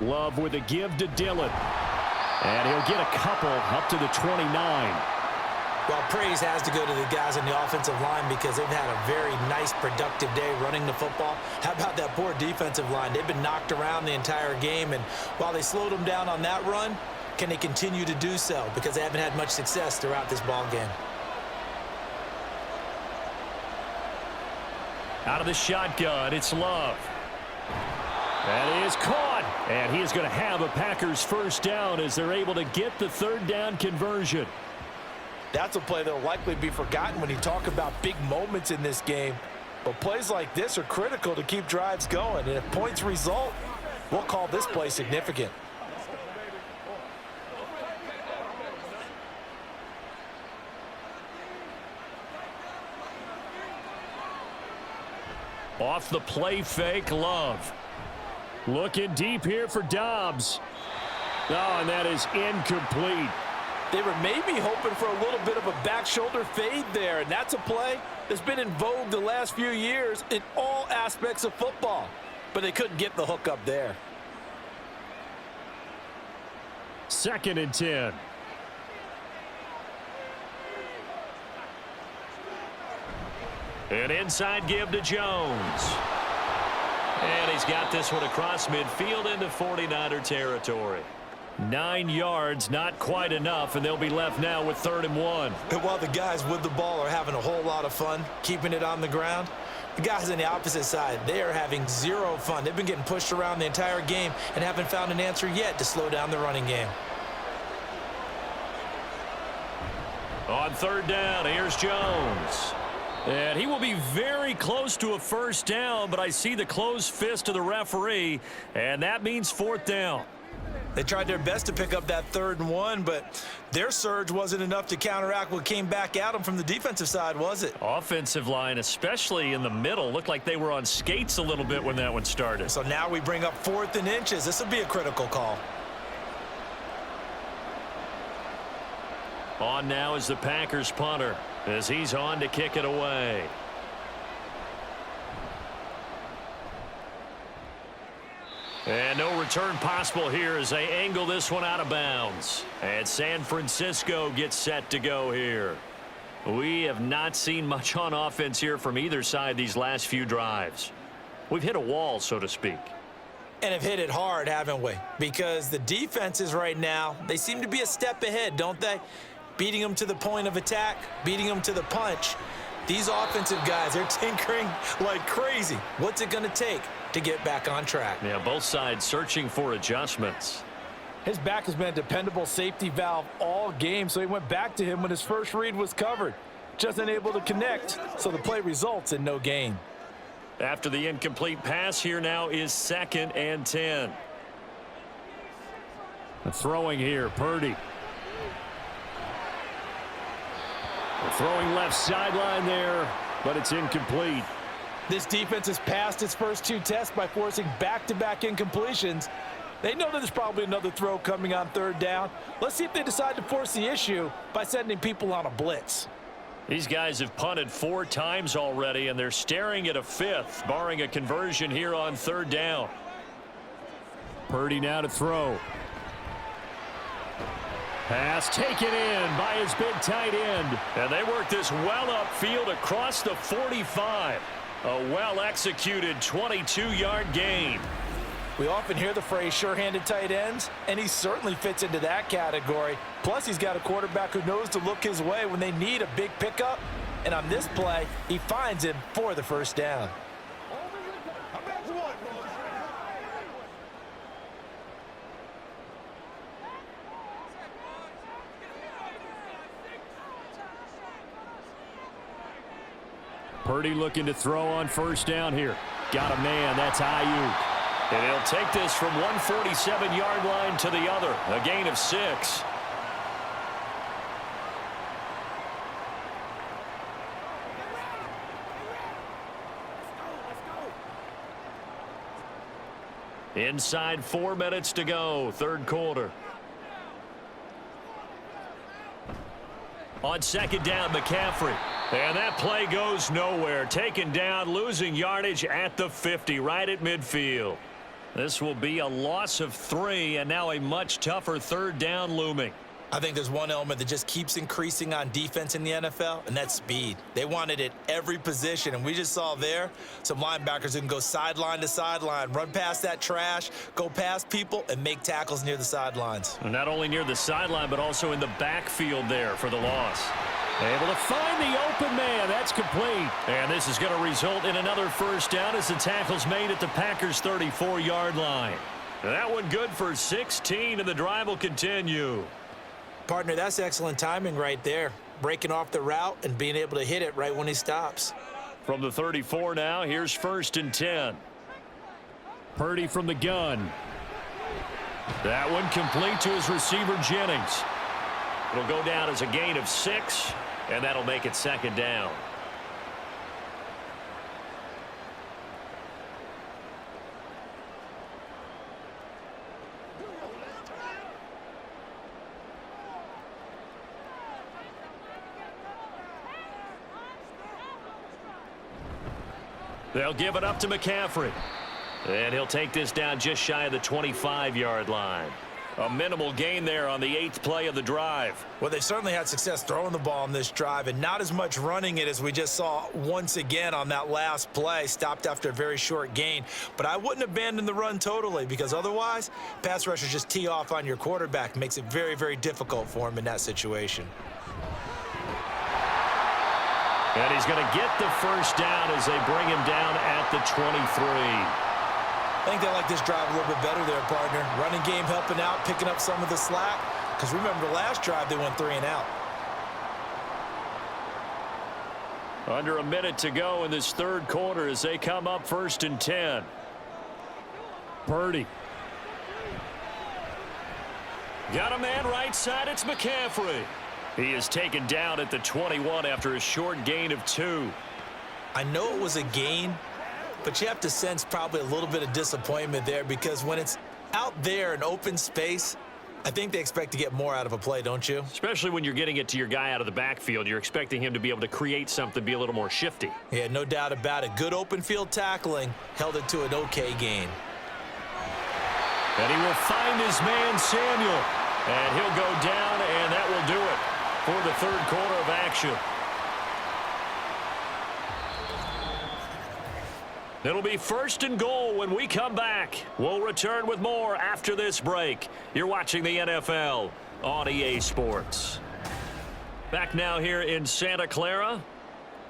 D: Love with a give to Dillon. And he'll get a couple up to the 29.
C: Well, praise has to go to the guys on the offensive line because they've had a very nice, productive day running the football. How about that poor defensive line? They've been knocked around the entire game, and while they slowed them down on that run, can they continue to do so? Because they haven't had much success throughout this ball game.
D: Out of the shotgun, it's Love. That is caught, and he is going to have a Packers 1st down as they're able to get the 3rd down conversion.
C: That's a play that will likely be forgotten when you talk about big moments in this game. But plays like this are critical to keep drives going, and if points result, we'll call this play significant.
D: Off the play fake, Love. Looking deep here for Dobbs. Oh, and that is incomplete.
C: They were maybe hoping for a little bit of a back shoulder fade there, and that's a play that's been in vogue the last few years in all aspects of football. But they couldn't get the hook up there.
D: 2nd and 10. An inside give to Jones. And he's got this one across midfield into 49er territory. 9 yards, not quite enough, and they'll be left now with 3rd and 1.
C: And while the guys with the ball are having a whole lot of fun keeping it on the ground, the guys on the opposite side, they are having zero fun. They've been getting pushed around the entire game and haven't found an answer yet to slow down the running game.
D: On 3rd down, here's Jones. And he will be very close to a 1st down, but I see the closed fist of the referee, and that means 4th down.
C: They tried their best to pick up that 3rd and 1, but their surge wasn't enough to counteract what came back at them from the defensive side, was it?
D: Offensive line, especially in the middle, looked like they were on skates a little bit when that one started.
C: So now we bring up 4th and inches. This will be a critical call.
D: On now is the Packers punter as he's on to kick it away. And no return possible here as they angle this one out of bounds. And San Francisco gets set to go here. We have not seen much on offense here from either side these last few drives. We've hit a wall, so to speak.
C: And have hit it hard, haven't we? Because the defenses right now, they seem to be a step ahead, don't they? Beating them to the point of attack, beating them to the punch. These offensive guys, they're tinkering like crazy. What's it going to take to get back on track?
D: Yeah, both sides searching for adjustments.
F: His back has been a dependable safety valve all game, so he went back to him when his first read was covered. Just unable to connect, so the play results in no gain.
D: After the incomplete pass, here now is 2nd and 10. The throwing here, Purdy. The throwing left sideline there, but it's incomplete.
F: This defense has passed its first 2 tests by forcing back-to-back incompletions. They know that there's probably another throw coming on 3rd down. Let's see if they decide to force the issue by sending people on a blitz.
D: These guys have punted 4 times already, and they're staring at a 5th, barring a conversion here on 3rd down. Purdy now to throw. Pass taken in by his big tight end. And they work this well upfield across the 45. A well-executed 22-yard gain.
F: We often hear the phrase sure-handed tight ends, and he certainly fits into that category. Plus, he's got a quarterback who knows to look his way when they need a big pickup. And on this play, he finds him for the 1st down.
D: Purdy looking to throw on 1st down here. Got a man, that's Ayuk. And he'll take this from 147-yard line to the other. A gain of 6. Inside 4 minutes to go, 3rd quarter. On 2nd down, McCaffrey. And that play goes nowhere. Taken down, losing yardage at the 50, right at midfield. This will be a loss of 3, and now a much tougher 3rd down looming.
C: I think there's one element that just keeps increasing on defense in the NFL, and that's speed. They want it at every position, and we just saw there some linebackers who can go sideline to sideline, run past that trash, go past people, and make tackles near the sidelines.
D: And not only near the sideline, but also in the backfield there for the loss. Able to find the open man. That's complete. And this is going to result in another 1st down as the tackle's made at the Packers' 34-yard line. And that one good for 16, and the drive will continue.
C: Partner, that's excellent timing right there. Breaking off the route and being able to hit it right when he stops.
D: From the 34 now, here's 1st and 10. Purdy from the gun. That one complete to his receiver, Jennings. It'll go down as a gain of 6, and that'll make it 2nd down. They'll give it up to McCaffrey. And he'll take this down just shy of the 25-yard line.
B: A minimal gain there on the 8th play of the drive.
C: Well, they certainly had success throwing the ball on this drive and not as much running it as we just saw once again on that last play. Stopped after a very short gain. But I wouldn't abandon the run totally because otherwise, pass rushers just tee off on your quarterback. Makes it very, very difficult for him in that situation.
B: And he's going to get the first down as they bring him down at the 23.
C: I think they like this drive a little bit better there, partner. Running game helping out, picking up some of the slack. Because remember, the last drive, they went 3 and out.
B: Under a minute to go in this third quarter as they come up 1st and 10.
D: Purdy.
B: Got a man right side. It's McCaffrey. He is taken down at the 21 after a short gain of 2.
C: I know it was a gain, but you have to sense probably a little bit of disappointment there because when it's out there in open space, I think they expect to get more out of a play, don't you?
B: Especially when you're getting it to your guy out of the backfield. You're expecting him to be able to create something, be a little more shifty.
C: Yeah, no doubt about it. Good open field tackling held it to an okay gain.
B: And he will find his man, Samuel. And he'll go down, and that will do it for the third quarter of action. It'll be 1st and goal when we come back. We'll return with more after this break. You're watching the NFL on EA Sports. Back now here in Santa Clara.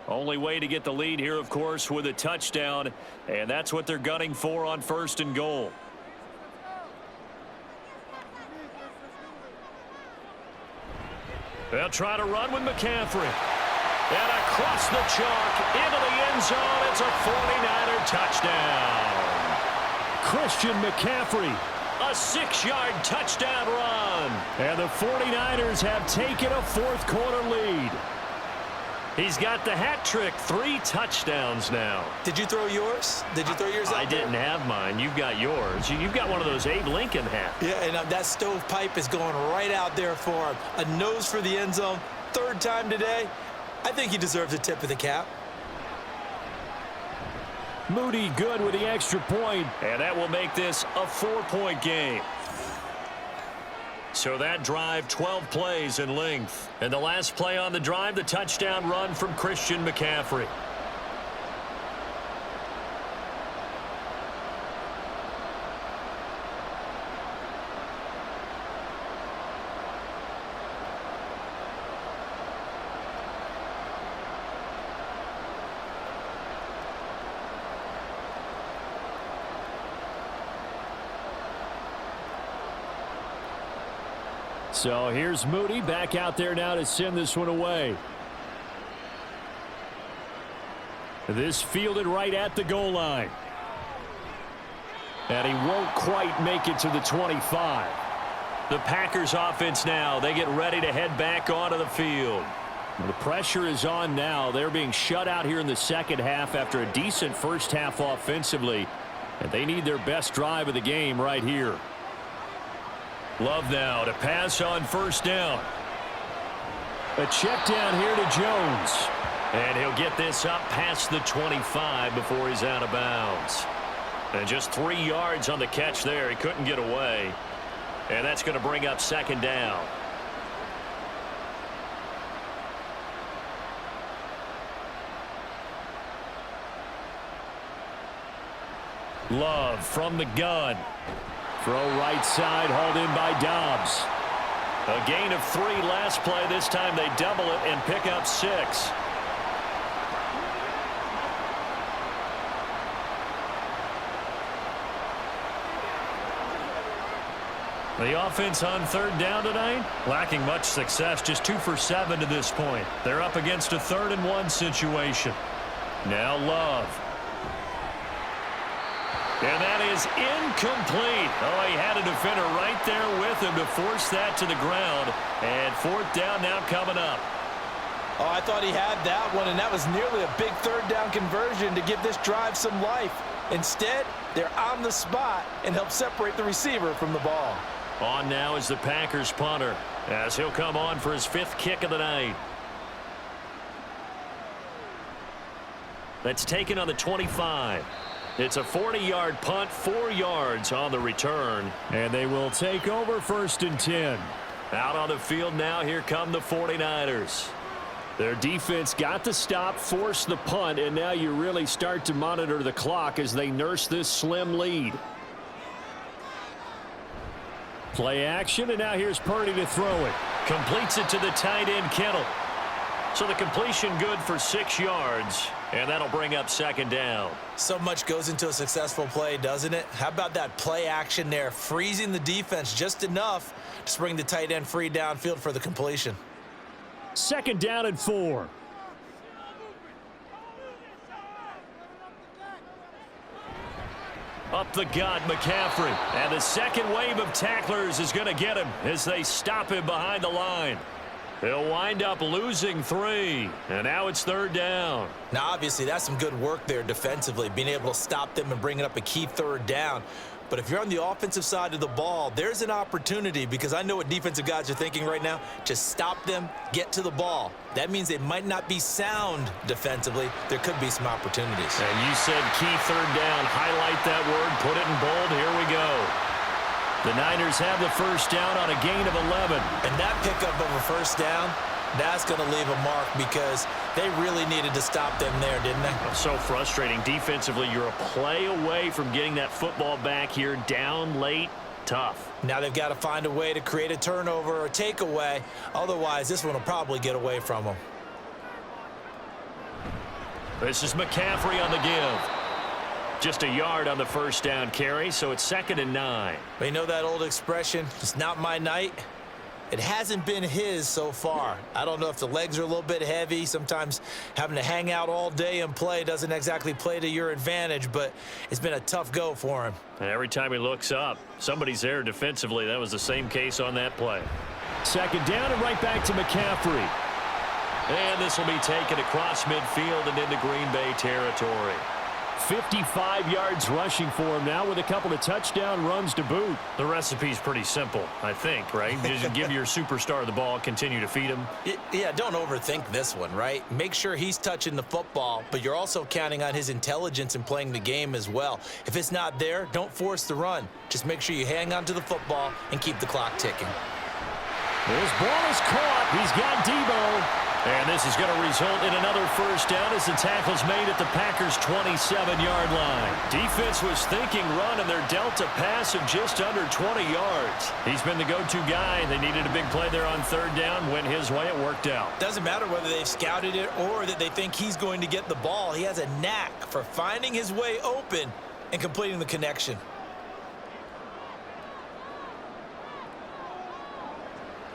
B: Only way to get the lead here, of course, with a touchdown. And that's what they're gunning for on 1st and goal. They'll try to run with McCaffrey. And across the chalk into the end zone. It's a 49er touchdown.
D: Christian McCaffrey.
B: A 6-yard touchdown run.
D: And the 49ers have taken a fourth quarter lead.
B: He's got the hat trick. 3 touchdowns now.
C: Did you throw yours? Did you throw yours out
B: I didn't have mine. You've got yours. You've got one of those Abe Lincoln hats.
C: Yeah, and that stovepipe is going right out there for him. A nose for the end zone. 3rd time today. I think he deserves a tip of the cap.
D: Moody good with the extra point.
B: And that will make this a 4-point game. So that drive, 12 plays in length. And the last play on the drive, the touchdown run from Christian McCaffrey.
D: So here's Moody back out there now to send this one away. This fielded right at the goal line. And he won't quite make it to the 25.
B: The Packers offense now. They get ready to head back onto the field.
D: The pressure is on now. They're being shut out here in the second half after a decent first half offensively. And they need their best drive of the game right here.
B: Love now to pass on 1st down.
D: A check down here to Jones.
B: And he'll get this up past the 25 before he's out of bounds. And just 3 yards on the catch there. He couldn't get away. And that's going to bring up 2nd down. Love from the gun.
D: Throw right side, hauled in by Dobbs.
B: A gain of 3 last play. This time they double it and pick up 6. The offense on 3rd down tonight, lacking much success, just 2 for 7 to this point. They're up against a 3rd and 1 situation. Now Love. And that is incomplete. Oh, he had a defender right there with him to force that to the ground. And 4th down now coming up.
C: Oh, I thought he had that one, and that was nearly a big 3rd down conversion to give this drive some life. Instead, they're on the spot and help separate the receiver from the ball.
B: On now is the Packers punter as he'll come on for his 5th kick of the night. That's taken on the 25. It's a 40-yard punt, 4 yards on the return.
D: And they will take over 1st and 10.
B: Out on the field now, here come the 49ers.
D: Their defense got the stop, forced the punt, and now you really start to monitor the clock as they nurse this slim lead. Play action, and now here's Purdy to throw it.
B: Completes it to the tight end, Kittle. So the completion good for 6 yards, and that'll bring up 2nd down.
C: So much goes into a successful play, doesn't it? How about that play action there, freezing the defense just enough to bring the tight end free downfield for the completion.
D: 2nd down and 4.
B: Up the gut, McCaffrey. And the second wave of tacklers is going to get him as they stop him behind the line. They'll wind up losing 3. And now it's 3rd down.
C: Now, obviously, that's some good work there defensively, being able to stop them and bringing up a key 3rd down. But if you're on the offensive side of the ball, there's an opportunity, because I know what defensive guys are thinking right now. Just stop them, get to the ball. That means they might not be sound defensively. There could be some opportunities.
B: And you said key 3rd down. Highlight that word. Put it in bold. Here we go. The Niners have the 1st down on a gain of 11.
C: And that pickup of a 1st down, that's going to leave a mark, because they really needed to stop them there, didn't they?
B: So frustrating. Defensively, you're a play away from getting that football back here. Down late, tough.
C: Now they've got to find a way to create a turnover or takeaway. Otherwise, this one will probably get away from them.
B: This is McCaffrey on the give. Just a yard on the 1st down carry, so it's 2nd and 9.
C: You know that old expression, it's not my night? It hasn't been his so far. I don't know if the legs are a little bit heavy. Sometimes having to hang out all day and play doesn't exactly play to your advantage, but it's been a tough go for him.
B: And every time he looks up, somebody's there defensively. That was the same case on that play.
D: 2nd down and right back to McCaffrey.
B: And this will be taken across midfield and into Green Bay territory.
D: 55 yards rushing for him now with a couple of touchdown runs to boot.
B: The recipe's pretty simple, I think, right? Just give your superstar the ball, continue to feed him.
C: Yeah, don't overthink this one, right? Make sure he's touching the football, but you're also counting on his intelligence in playing the game as well. If it's not there, don't force the run. Just make sure you hang on to the football and keep the clock ticking.
D: His ball is caught. He's got Debo.
B: And this is going to result in another 1st down as the tackle's made at the Packers' 27-yard line. Defense was thinking run, and they're dealt a pass of just under 20 yards. He's been the go-to guy. They needed a big play there on 3rd down. Went his way. It worked out.
C: Doesn't matter whether they've scouted it or that they think he's going to get the ball. He has a knack for finding his way open and completing the connection.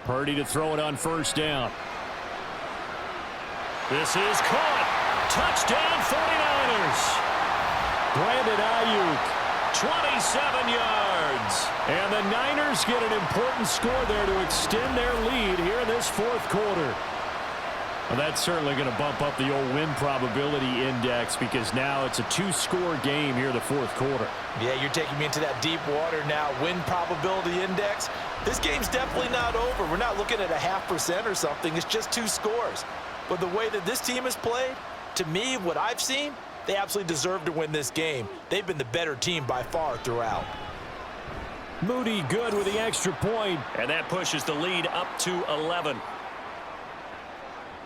D: Purdy to throw it on 1st down.
B: This is caught. Touchdown 49ers.
D: Brandon Ayuk.
B: 27 yards.
D: And the Niners get an important score there to extend their lead here in this 4th quarter. Well, that's certainly going to bump up the old win probability index, because now it's a 2-score game here in the 4th quarter.
C: Yeah, you're taking me into that deep water now. Win probability index. This game's definitely not over. We're not looking at a 0.5% or something. It's just 2 scores. But the way that this team has played, to me, what I've seen, they absolutely deserve to win this game. They've been the better team by far throughout.
D: Moody good with the extra point.
B: And that pushes the lead up to 11.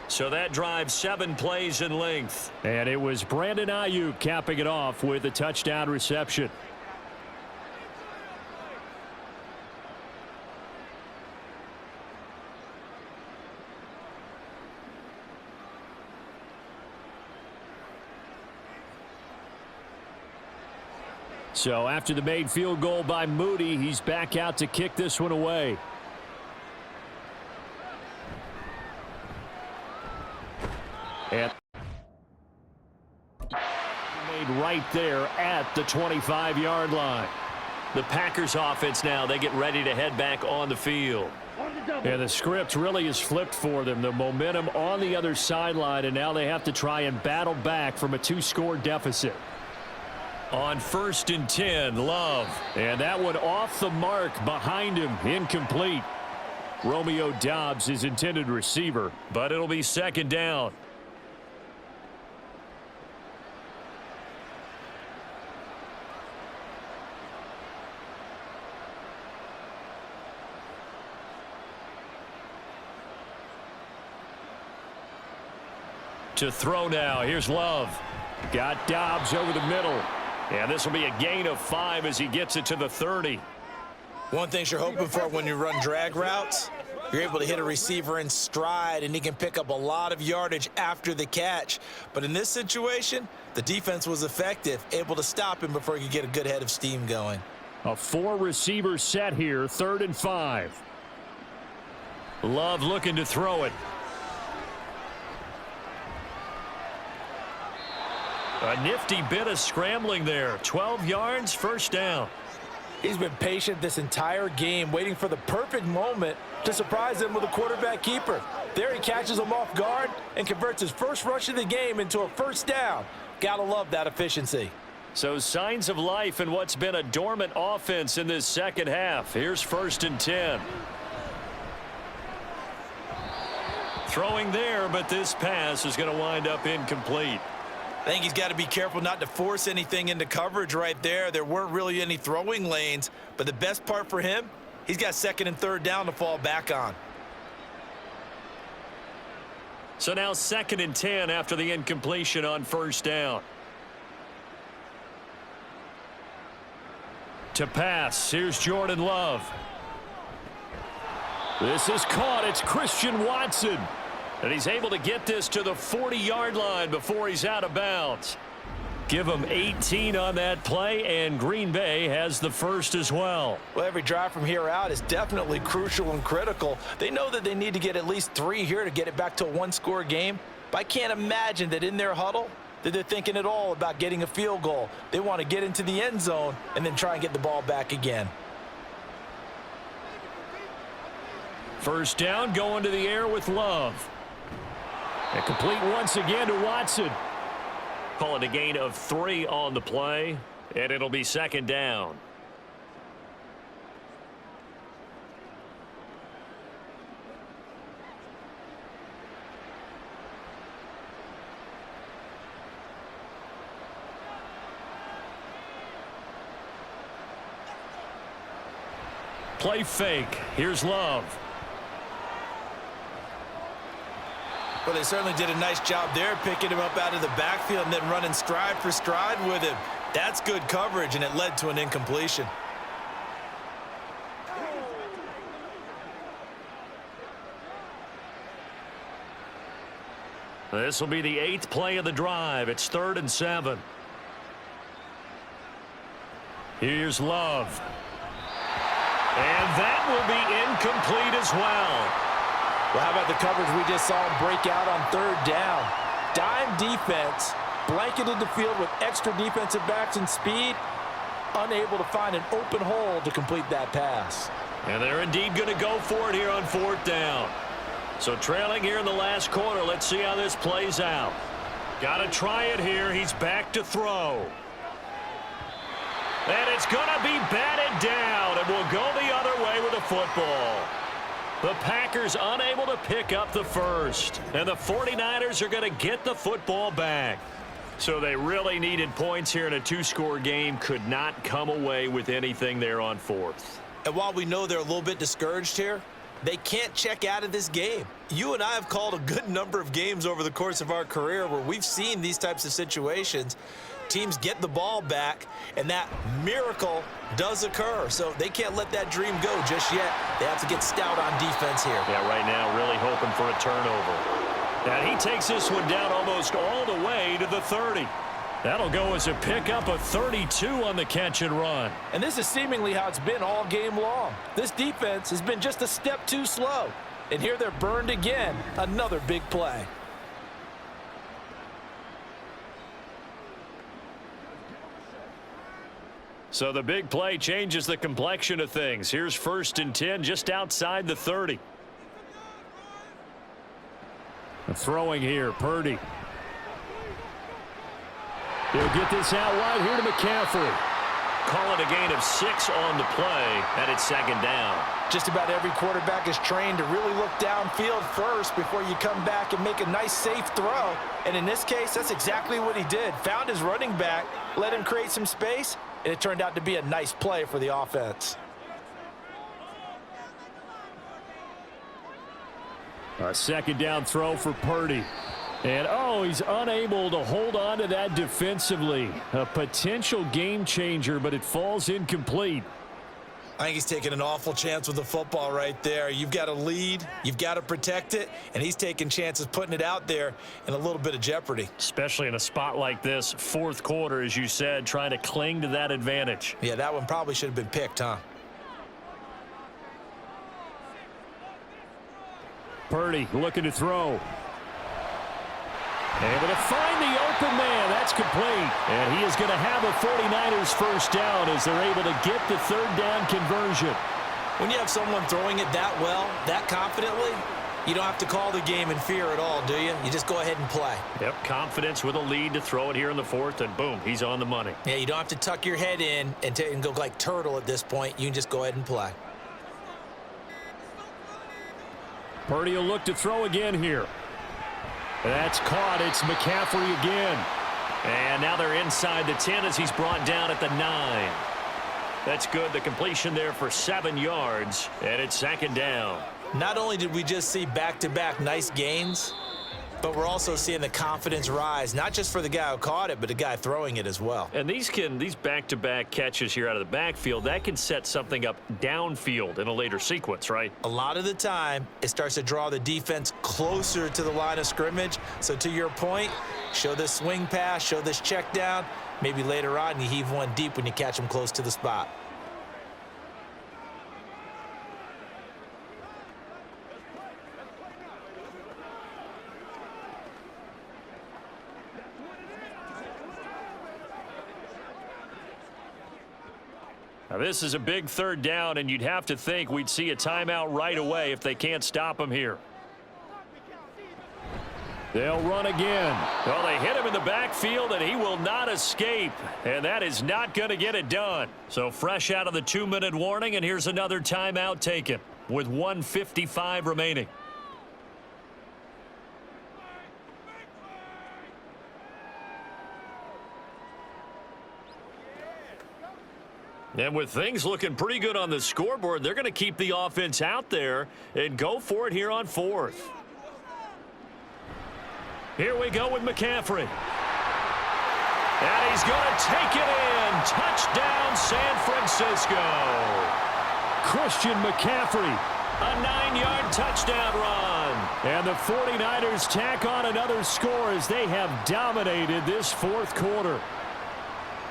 B: So that drives 7 plays in length.
D: And it was Brandon Ayuk capping it off with a touchdown reception. So after the made field goal by Moody, he's back out to kick this one away. And made right there at the 25-yard line.
B: The Packers offense now, they get ready to head back on the field.
D: And the script really is flipped for them. The momentum on the other sideline, and now they have to try and battle back from a 2-score deficit.
B: On 1st and 10, Love.
D: And that one off the mark behind him, incomplete. Romeo Doubs, his intended receiver.
B: But it'll be 2nd down.
D: To throw now. Here's Love. Got Dobbs over the middle. And this will be a gain of 5 as he gets it to the 30.
C: One thing you're hoping for when you run drag routes, you're able to hit a receiver in stride, and he can pick up a lot of yardage after the catch. But in this situation, the defense was effective, able to stop him before he could get a good head of steam going.
D: A 4-receiver set here, 3rd and 5. Love looking to throw it. A nifty bit of scrambling there. 12 yards, first down.
F: He's been patient this entire game, waiting for the perfect moment to surprise him with a quarterback keeper. There he catches him off guard and converts his first rush of the game into a first down. Gotta love that efficiency.
D: So signs of life in what's been a dormant offense in this second half. Here's 1st and 10. Throwing there, but this pass is going to wind up incomplete.
C: I think he's got to be careful not to force anything into coverage right there. There weren't really any throwing lanes, but the best part for him, he's got 2nd and 3rd down to fall back on.
D: So now 2nd and 10 after the incompletion on 1st down. To pass, here's Jordan Love. This is caught. It's Christian Watson. And he's able to get this to the 40-yard line before he's out of bounds. Give him 18 on that play, and Green Bay has the first as well.
F: Well, every drive from here out is definitely crucial and critical. They know that they need to get at least 3 here to get it back to a 1-score game. But I can't imagine that in their huddle that they're thinking at all about getting a field goal. They want to get into the end zone and then try and get the ball back again.
D: First down, going to the air with Love. And complete once again to Watson. Call it a gain of 3 on the play, and it'll be 2nd down. Play fake. Here's Love.
C: Well, they certainly did a nice job there, picking him up out of the backfield and then running stride for stride with him. That's good coverage, and it led to an incompletion.
D: This will be the 8th play of the drive. It's 3rd and 7. Here's Love. And that will be incomplete as well.
F: Well, how about the coverage we just saw him break out on 3rd down? Dime defense, blanketed the field with extra defensive backs and speed, unable to find an open hole to complete that pass.
D: And they're indeed going to go for it here on 4th down. So trailing here in the last quarter, let's see how this plays out. Got to try it here. He's back to throw. And it's going to be batted down, and we'll go the other way with the football. The Packers unable to pick up the first, and the 49ers are going to get the football back. So they really needed points here in a 2-score game, could not come away with anything there on 4th.
C: And while we know they're a little bit discouraged here, they can't check out of this game. You and I have called a good number of games over the course of our career where we've seen these types of situations. Teams get the ball back, and that miracle does occur. So they can't let that dream go just yet. They have to get stout on defense here.
D: Yeah, right now really hoping for a turnover. And he takes this one down almost all the way to the 30. That'll go as a pickup of 32 on the catch and run.
F: And this is seemingly how it's been all game long. This defense has been just a step too slow. And here they're burned again. Another big play.
D: So the big play changes the complexion of things. Here's 1st and 10 just outside the 30. Throwing here, Purdy. He'll get this out wide here to McCaffrey. Call it a gain of 6 on the play, and it's 2nd down.
F: Just about every quarterback is trained to really look downfield first before you come back and make a nice, safe throw. And in this case, that's exactly what he did. Found his running back, let him create some space, and it turned out to be a nice play for the offense.
D: A 2nd down throw for Purdy. And, oh, he's unable to hold on to that defensively. A potential game changer, but it falls incomplete.
F: I think he's taking an awful chance with the football right there. You've got to lead, you've got to protect it, and he's taking chances putting it out there in a little bit of jeopardy.
D: Especially in a spot like this, fourth quarter, as you said, trying to cling to that advantage.
F: Yeah, that one probably should have been picked, huh?
D: Purdy looking to throw. Able to find the open man. That's complete. And he is going to have a 49ers first down as they're able to get the third down conversion.
F: When you have someone throwing it that well, that confidently, you don't have to call the game in fear at all, do you? You just go ahead and play.
D: Yep, confidence with a lead to throw it here in the fourth, and boom, he's on the money.
F: Yeah, you don't have to tuck your head in and go like turtle at this point. You can just go ahead and play.
D: Purdy will look to throw again here. That's caught. It's McCaffrey again. And now they're inside the 10 as he's brought down at the 9. That's good. The completion there for 7 yards, and it's second down.
F: Not only did we just see back-to-back nice gains, but we're also seeing the confidence rise, not just for the guy who caught it, but the guy throwing it as well.
D: And these back-to-back catches here out of the backfield, that can set something up downfield in a later sequence, right?
F: A lot of the time, it starts to draw the defense closer to the line of scrimmage. So to your point, show this swing pass, show this check down. Maybe later on, you heave one deep when you catch them close to the spot.
D: Now this is a big third down, and you'd have to think we'd see a timeout right away if they can't stop him here. They'll run again. Well, they hit him in the backfield, and he will not escape. And that is not going to get it done. So fresh out of the 2-minute warning, and here's another timeout taken with 1:55 remaining. And with things looking pretty good on the scoreboard, they're going to keep the offense out there and go for it here on fourth. Here we go with McCaffrey. And he's going to take it in. Touchdown, San Francisco. Christian McCaffrey, a 9-yard touchdown run. And the 49ers tack on another score as they have dominated this fourth quarter.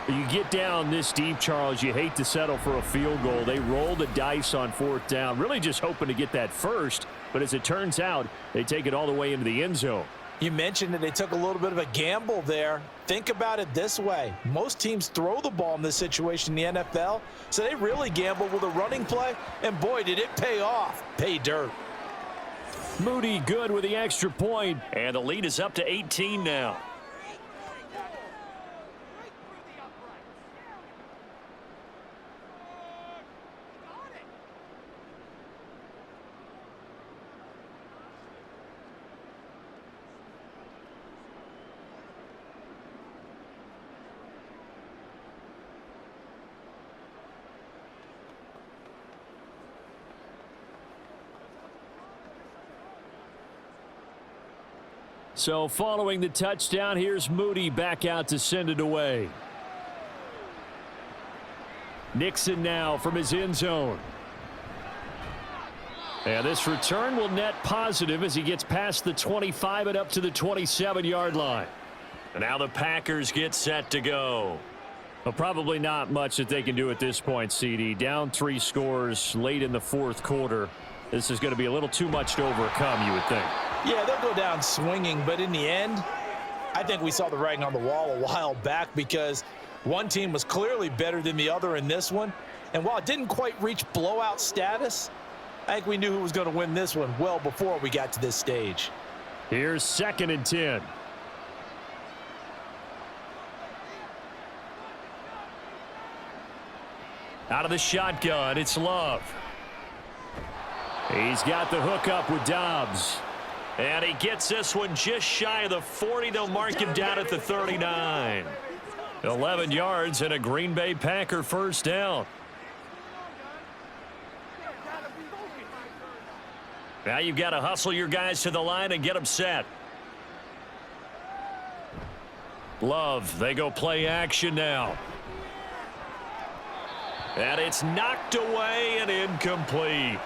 D: You get down this deep, Charles, you hate to settle for a field goal. They roll the dice on fourth down, really just hoping to get that first. But as it turns out, they take it all the way into the end zone.
F: You mentioned that they took a little bit of a gamble there. Think about it this way. Most teams throw the ball in this situation in the NFL, so they really gamble with a running play, and boy, did it pay off. Pay dirt.
D: Moody good with the extra point, and the lead is up to 18 now. So following the touchdown, here's Moody back out to send it away. Nixon now from his end zone. And this return will net positive as he gets past the 25 and up to the 27-yard line. And now the Packers get set to go. Well, probably not much that they can do at this point, CD. Down 3 scores late in the fourth quarter. This is going to be a little too much to overcome, you would think.
F: Yeah, they'll go down swinging, but in the end, I think we saw the writing on the wall a while back because one team was clearly better than the other in this one. And while it didn't quite reach blowout status, I think we knew who was going to win this one well before we got to this stage.
D: Here's 2nd and 10. Out of the shotgun, it's Love. He's got the hook up with Dobbs. And he gets this one just shy of the 40. They'll mark him down at the 39. 11 yards and a Green Bay Packer first down. Now you've got to hustle your guys to the line and get them set. Love, they go play action now. And it's knocked away and incomplete.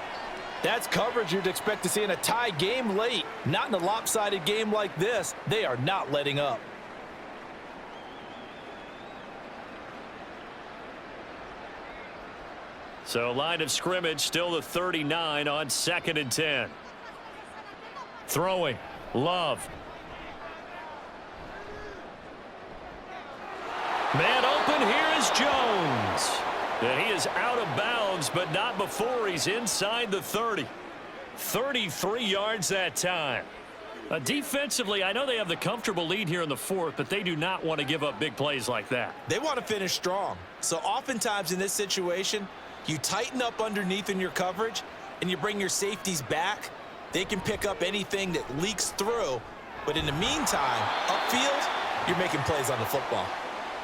F: That's coverage you'd expect to see in a tie game late. Not in a lopsided game like this. They are not letting up.
D: So line of scrimmage still the 39 on 2nd and 10. Throwing. Love. Man open, here is Jones. And he is out of bounds, but not before he's inside the 30. 33 yards that time. Defensively, I know they have the comfortable lead here in the 4th, but they do not want to give up big plays like that.
F: They want to finish strong. So oftentimes in this situation, you tighten up underneath in your coverage, and you bring your safeties back. They can pick up anything that leaks through. But in the meantime, upfield, you're making plays on the football.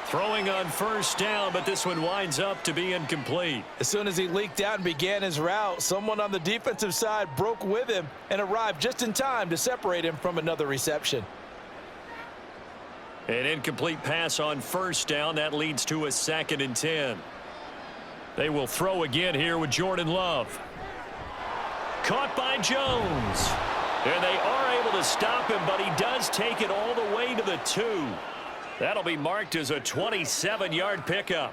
D: Throwing on 1st down, but this one winds up to be incomplete.
F: As soon as he leaked out and began his route, someone on the defensive side broke with him and arrived just in time to separate him from another reception.
D: An incomplete pass on 1st down. That leads to a 2nd and 10. They will throw again here with Jordan Love. Caught by Jones. And they are able to stop him, but he does take it all the way to the 2. That'll be marked as a 27-yard pickup.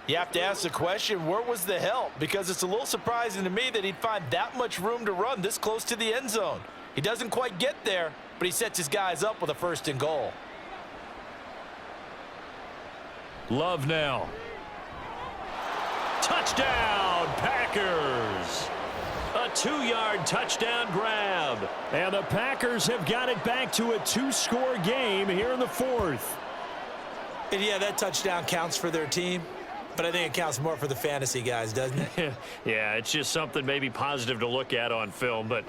F: You have to ask the question, where was the help? Because it's a little surprising to me that he'd find that much room to run this close to the end zone. He doesn't quite get there, but he sets his guys up with a 1st and goal.
D: Love now. Touchdown, Packers. A 2-yard touchdown grab. And the Packers have got it back to a 2-score game here in the 4th.
F: And yeah, that touchdown counts for their team, but I think it counts more for the fantasy guys, doesn't it?
D: Yeah, it's just something maybe positive to look at on film, but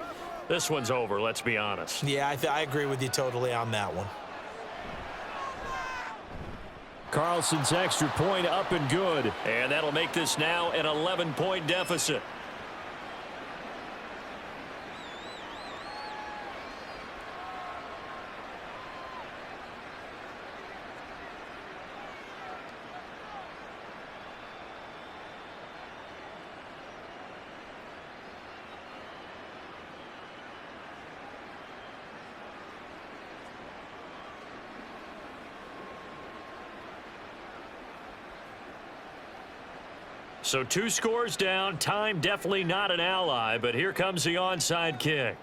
D: this one's over, let's be honest.
F: Yeah, I agree with you totally on that one.
D: Carlson's extra point up and good, and that'll make this now an 11-point deficit. So 2 scores down, time definitely not an ally, but here comes the onside kick.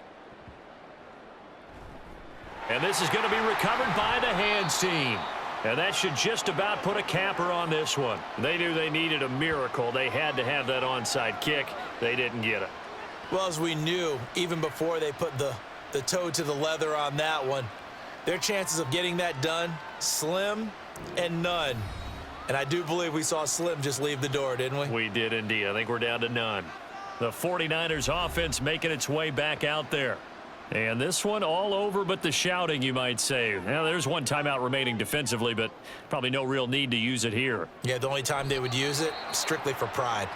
D: And this is going to be recovered by the hands team. And that should just about put a capper on this one. They knew they needed a miracle. They had to have that onside kick. They didn't get it.
F: Well, as we knew, even before they put the toe to the leather on that one, their chances of getting that done, slim and none. And I do believe we saw Slim just leave the door, didn't we?
D: We did indeed. I think we're down to none. The 49ers offense making its way back out there. And this one all over but the shouting, you might say. Now, there's one timeout remaining defensively, but probably no real need to use it here.
F: Yeah, the only time they would use it, strictly for pride.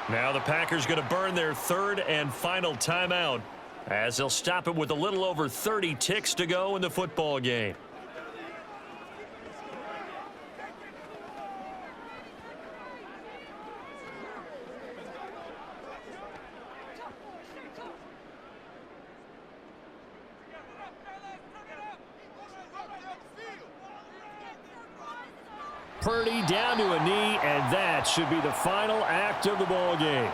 D: Now the Packers going to burn their 3rd and final timeout as they'll stop it with a little over 30 ticks to go in the football game. Purdy down to a knee, and that should be the final act of the ball game.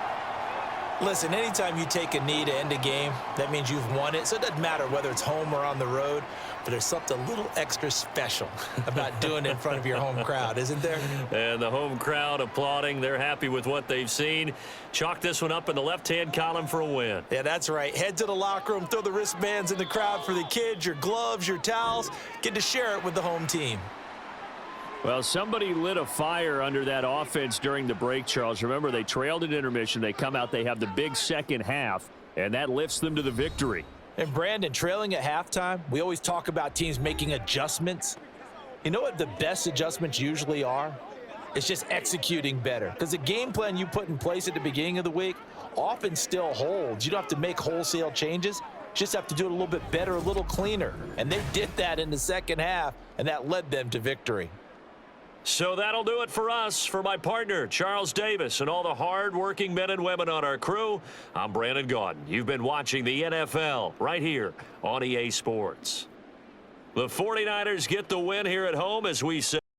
F: Listen, anytime you take a knee to end a game, that means you've won it. So it doesn't matter whether it's home or on the road, but there's something a little extra special about doing it in front of your home crowd, isn't there?
D: And the home crowd applauding. They're happy with what they've seen. Chalk this one up in the left-hand column for a win.
F: Yeah, that's right. Head to the locker room, throw the wristbands in the crowd for the kids, your gloves, your towels. Get to share it with the home team.
D: Well, somebody lit a fire under that offense during the break, Charles. Remember, they trailed at intermission. They come out, they have the big second half, and that lifts them to the victory.
F: And, Brandon, trailing at halftime, we always talk about teams making adjustments. You know what the best adjustments usually are? It's just executing better. Because the game plan you put in place at the beginning of the week often still holds. You don't have to make wholesale changes. just have to do it a little bit better, a little cleaner. And they did that in the second half, and that led them to victory.
B: So that'll do it for us. For my partner, Charles Davis, and all the hard-working men and women on our crew, I'm Brandon Gaudin. You've been watching the NFL right here on EA Sports. The 49ers get the win here at home as we say.